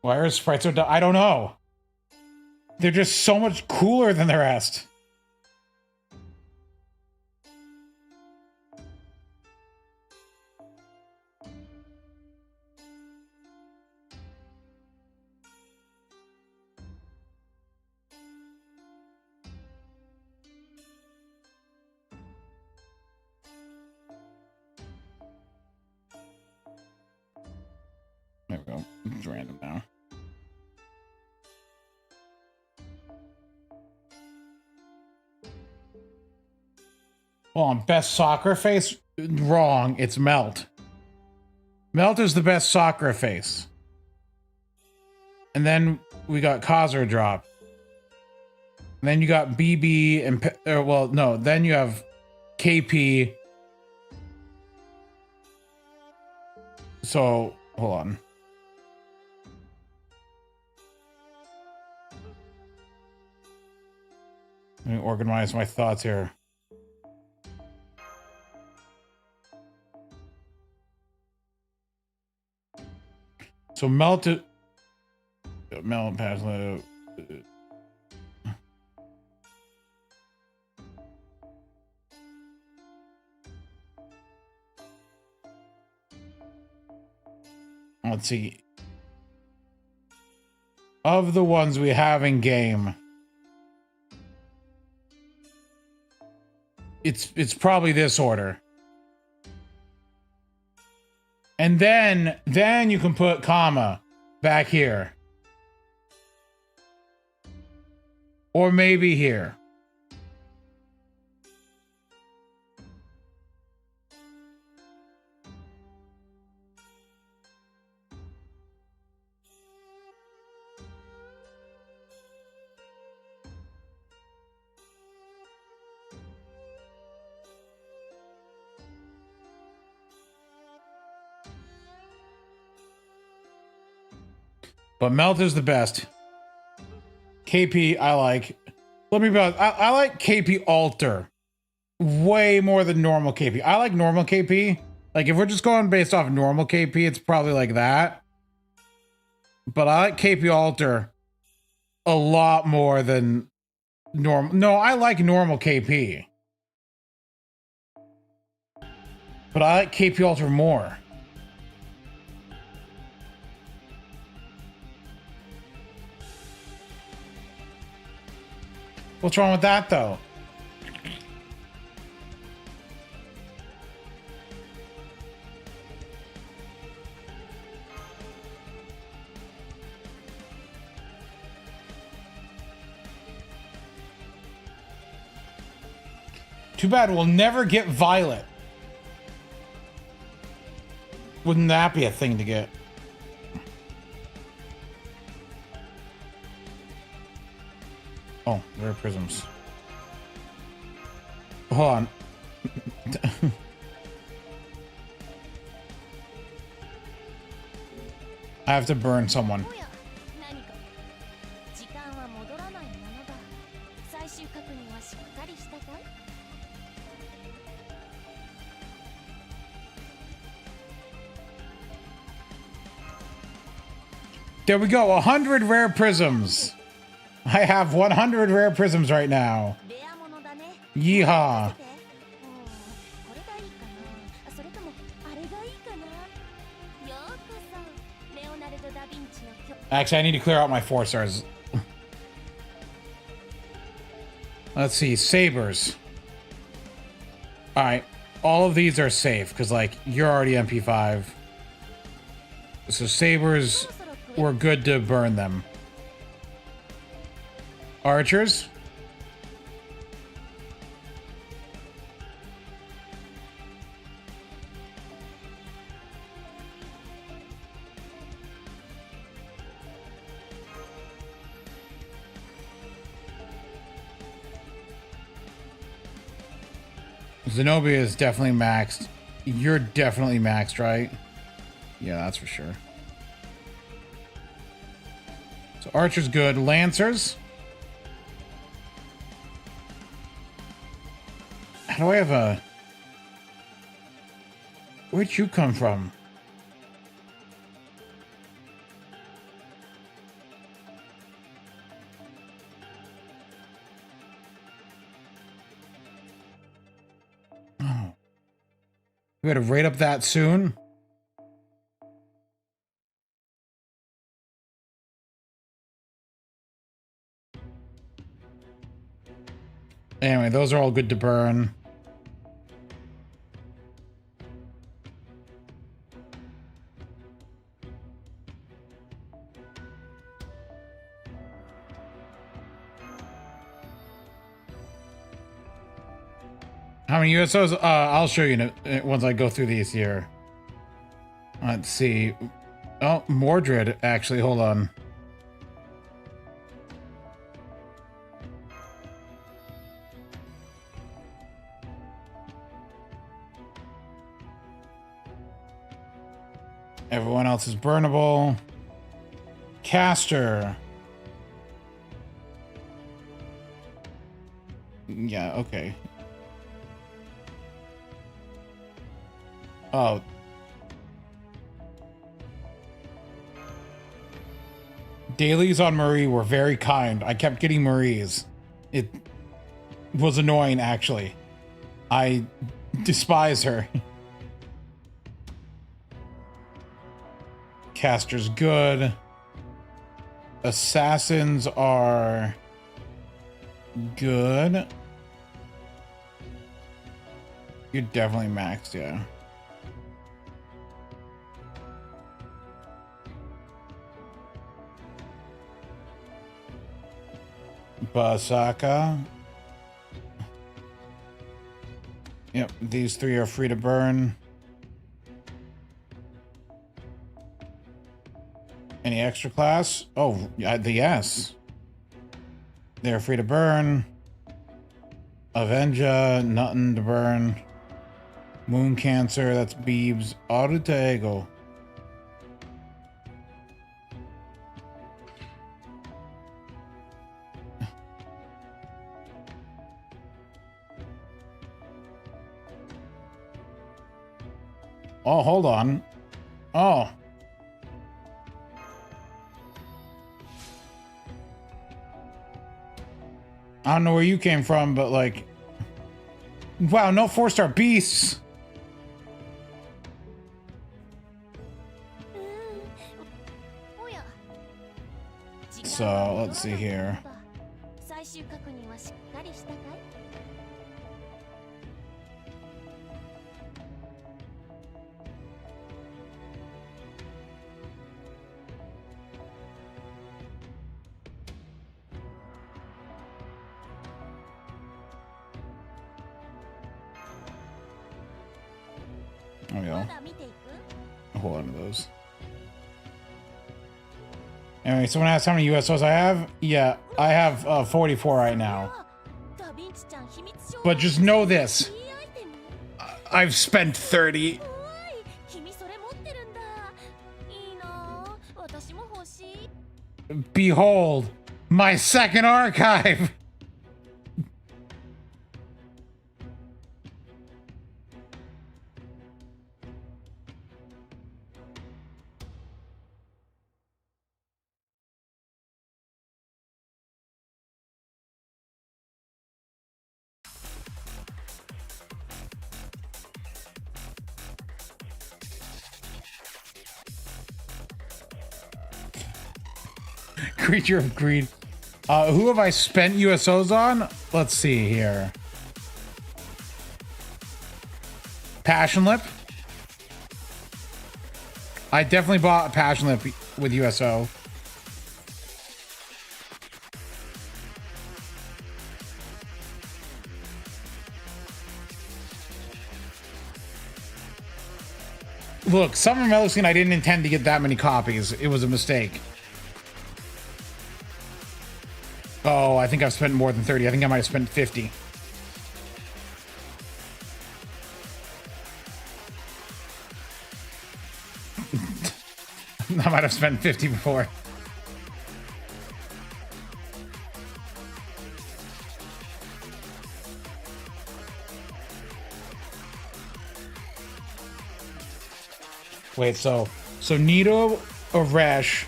Why are sprites so dumb? I don't know. They're just so much cooler than the rest. There we go. It's random now. Well, on best soccer face, wrong. It's Melt. Melt is the best soccer face. And then we got Khazra drop. And then you got BB and well, no. Then you have KP. So hold on. Let me organize my thoughts here. So Melt pass. Let's see. Of the ones we have in game, it's probably this order. And then you can put comma back here. Or maybe here. But Melt is the best. KP, I like. Let me be honest, I like KP Alter way more than normal KP. I like normal KP. Like, if we're just going based off normal KP, it's probably like that. But I like KP Alter a lot more than normal. No, I like normal KP. But I like KP Alter more. What's wrong with that, though? Too bad we'll never get Violet. Wouldn't that be a thing to get? Oh, rare prisms. Hold on. I have to burn someone. There we go, 100 rare prisms. I have 100 rare prisms right now. Yeehaw. Actually, I need to clear out my 4 stars. Let's see, sabers. All right, all of these are safe because, like, you're already MP5. So sabers, we're good to burn them. Archers. Zenobia is definitely maxed. You're definitely maxed, right? Yeah, that's for sure. So Archer's good. Lancers. How do I have a... Where'd you come from? Oh. We gotta rate up that soon? Anyway, those are all good to burn. How many USOs? I'll show you once I go through these here. Let's see. Oh, Mordred, actually. Hold on. Everyone else is burnable. Caster. Yeah, okay. Oh. Dailies on Marie were very kind. I kept getting Marie's. It was annoying, actually. I despise her. Caster's good. Assassins are good. You're definitely maxed, yeah. Basaka. Yep, these 3 are free to burn. Any extra class? Oh, yes. They're free to burn. Avenger, nothing to burn. Moon Cancer, that's Beebs. Auditego. Oh, hold on. Oh. I don't know where you came from, but like... Wow, no 4-star beasts! So, let's see here. There we go. A whole lot of those. Anyway, someone asked how many USOs I have? Yeah, I have 44 right now. But just know this. I've spent 30. Behold, my second archive! Creature of Greed. Who have I spent USOs on? Let's see here. Passionlip. I definitely bought Passionlip with USO. Look, Summer Melusine, I didn't intend to get that many copies. It was a mistake. Oh, I think I've spent more than 30. I think I might have spent 50. I might have spent 50 before. Wait, so Nido, Aresh,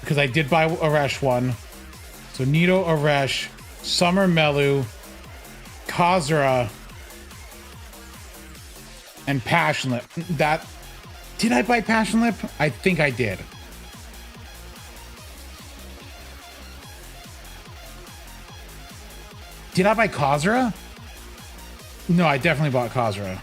because I did buy Aresh one. So Nido, Aresh, Summer Melu, Kazura, and Passionlip. That... Did I buy Passionlip? I think I did. Did I buy Kazura? No, I definitely bought Kazura.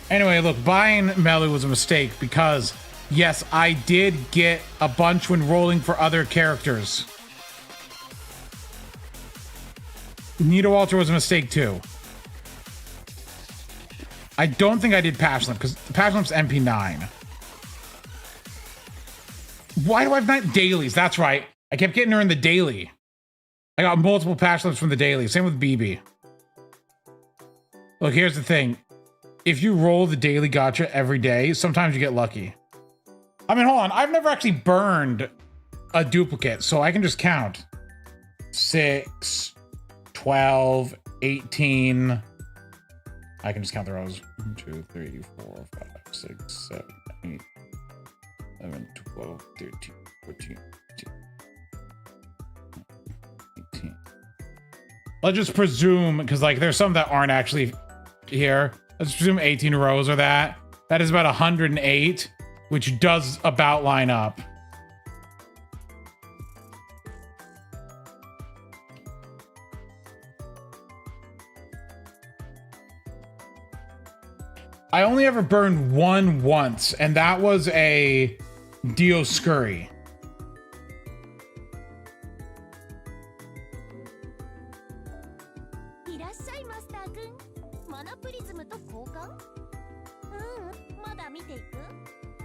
Anyway, look, buying Melu was a mistake because... Yes, I did get a bunch when rolling for other characters. Nido Walter was a mistake too. I don't think I did Passionlip because Passionlip's MP9. Why do I have 9 dailies? That's right. I kept getting her in the daily. I got multiple Passionlips from the daily. Same with BB. Look, here's the thing. If you roll the daily gacha every day, sometimes you get lucky. I mean, hold on. I've never actually burned a duplicate, so I can just count. 6, 12, 18. I can just count the rows. 1, 2, 3, 4, 5, 6, 7, 8, 11, 12, 13, 14, 15, 18. Let's just presume, because like there's some that aren't actually here. Let's presume 18 rows are that. That is about 108. Which does about line up. I only ever burned one once, and that was a Dioscuri.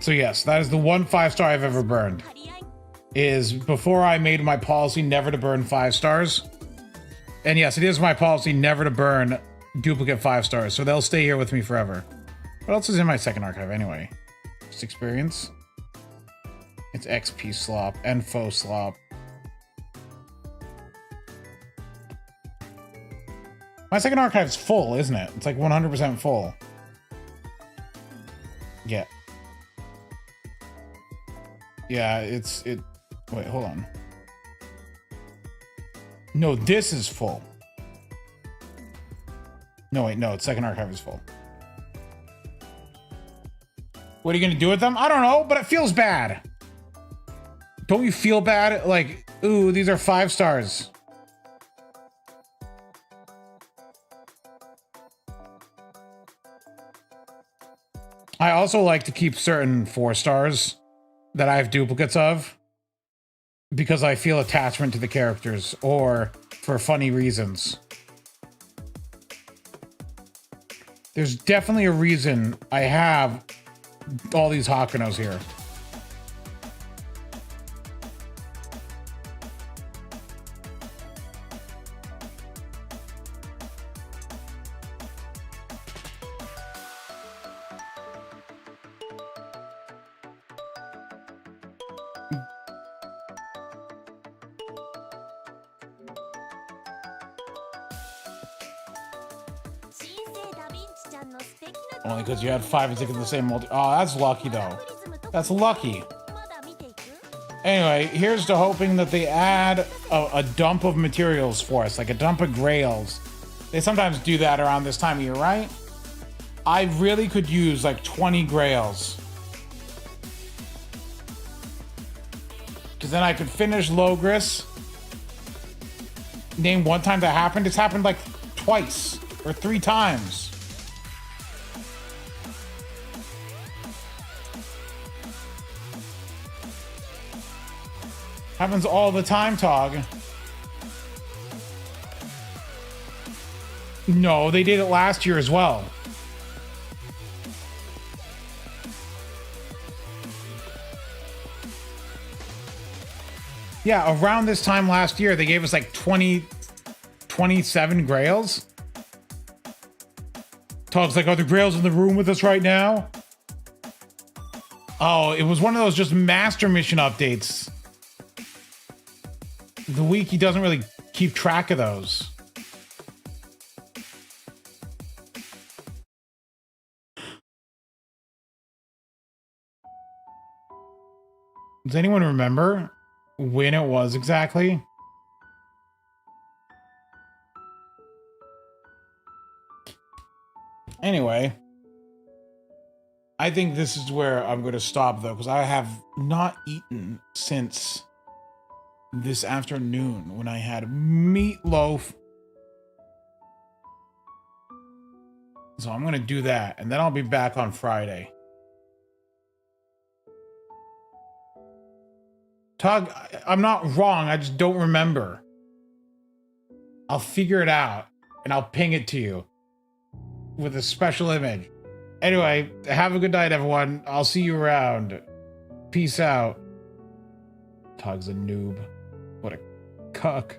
So yes, that is the one 5-star I've ever burned. Is before I made my policy never to burn 5 stars. And yes, it is my policy never to burn duplicate 5 stars, so they'll stay here with me forever. What else is in my second archive anyway? Just experience. It's XP slop and faux slop. My second archive's full, isn't it? It's like 100% full. Yeah. Yeah, wait, hold on. No, this is full. No, wait, no, second archive is full. What are you gonna do with them? I don't know, but it feels bad. Don't you feel bad? Like, ooh, these are 5 stars. I also like to keep certain 4 stars that I have duplicates of because I feel attachment to the characters or for funny reasons. There's definitely a reason I have all these Hakunos here. Only because you had 5 and 6 in the same multi. Oh, that's lucky though. That's lucky. Anyway, here's to hoping that they add a dump of materials for us, like a dump of grails. They sometimes do that around this time of year, right? I really could use like 20 grails. Because then I could finish Logris. Name one time that happened. It's happened like twice or 3 times. Happens all the time, Tog. No, they did it last year as well. Yeah, around this time last year, they gave us like 27 grails. Tog's like, are the grails in the room with us right now? Oh, it was one of those just master mission updates. The wiki doesn't really keep track of those. Does anyone remember when it was exactly? Anyway, I think this is where I'm going to stop though, because I have not eaten since this afternoon when I had meatloaf. So I'm going to do that, and then I'll be back on Friday. Tug, I'm not wrong. I just don't remember. I'll figure it out, and I'll ping it to you with a special image. Anyway, have a good night, everyone. I'll see you around. Peace out. Tug's a noob. What a cuck.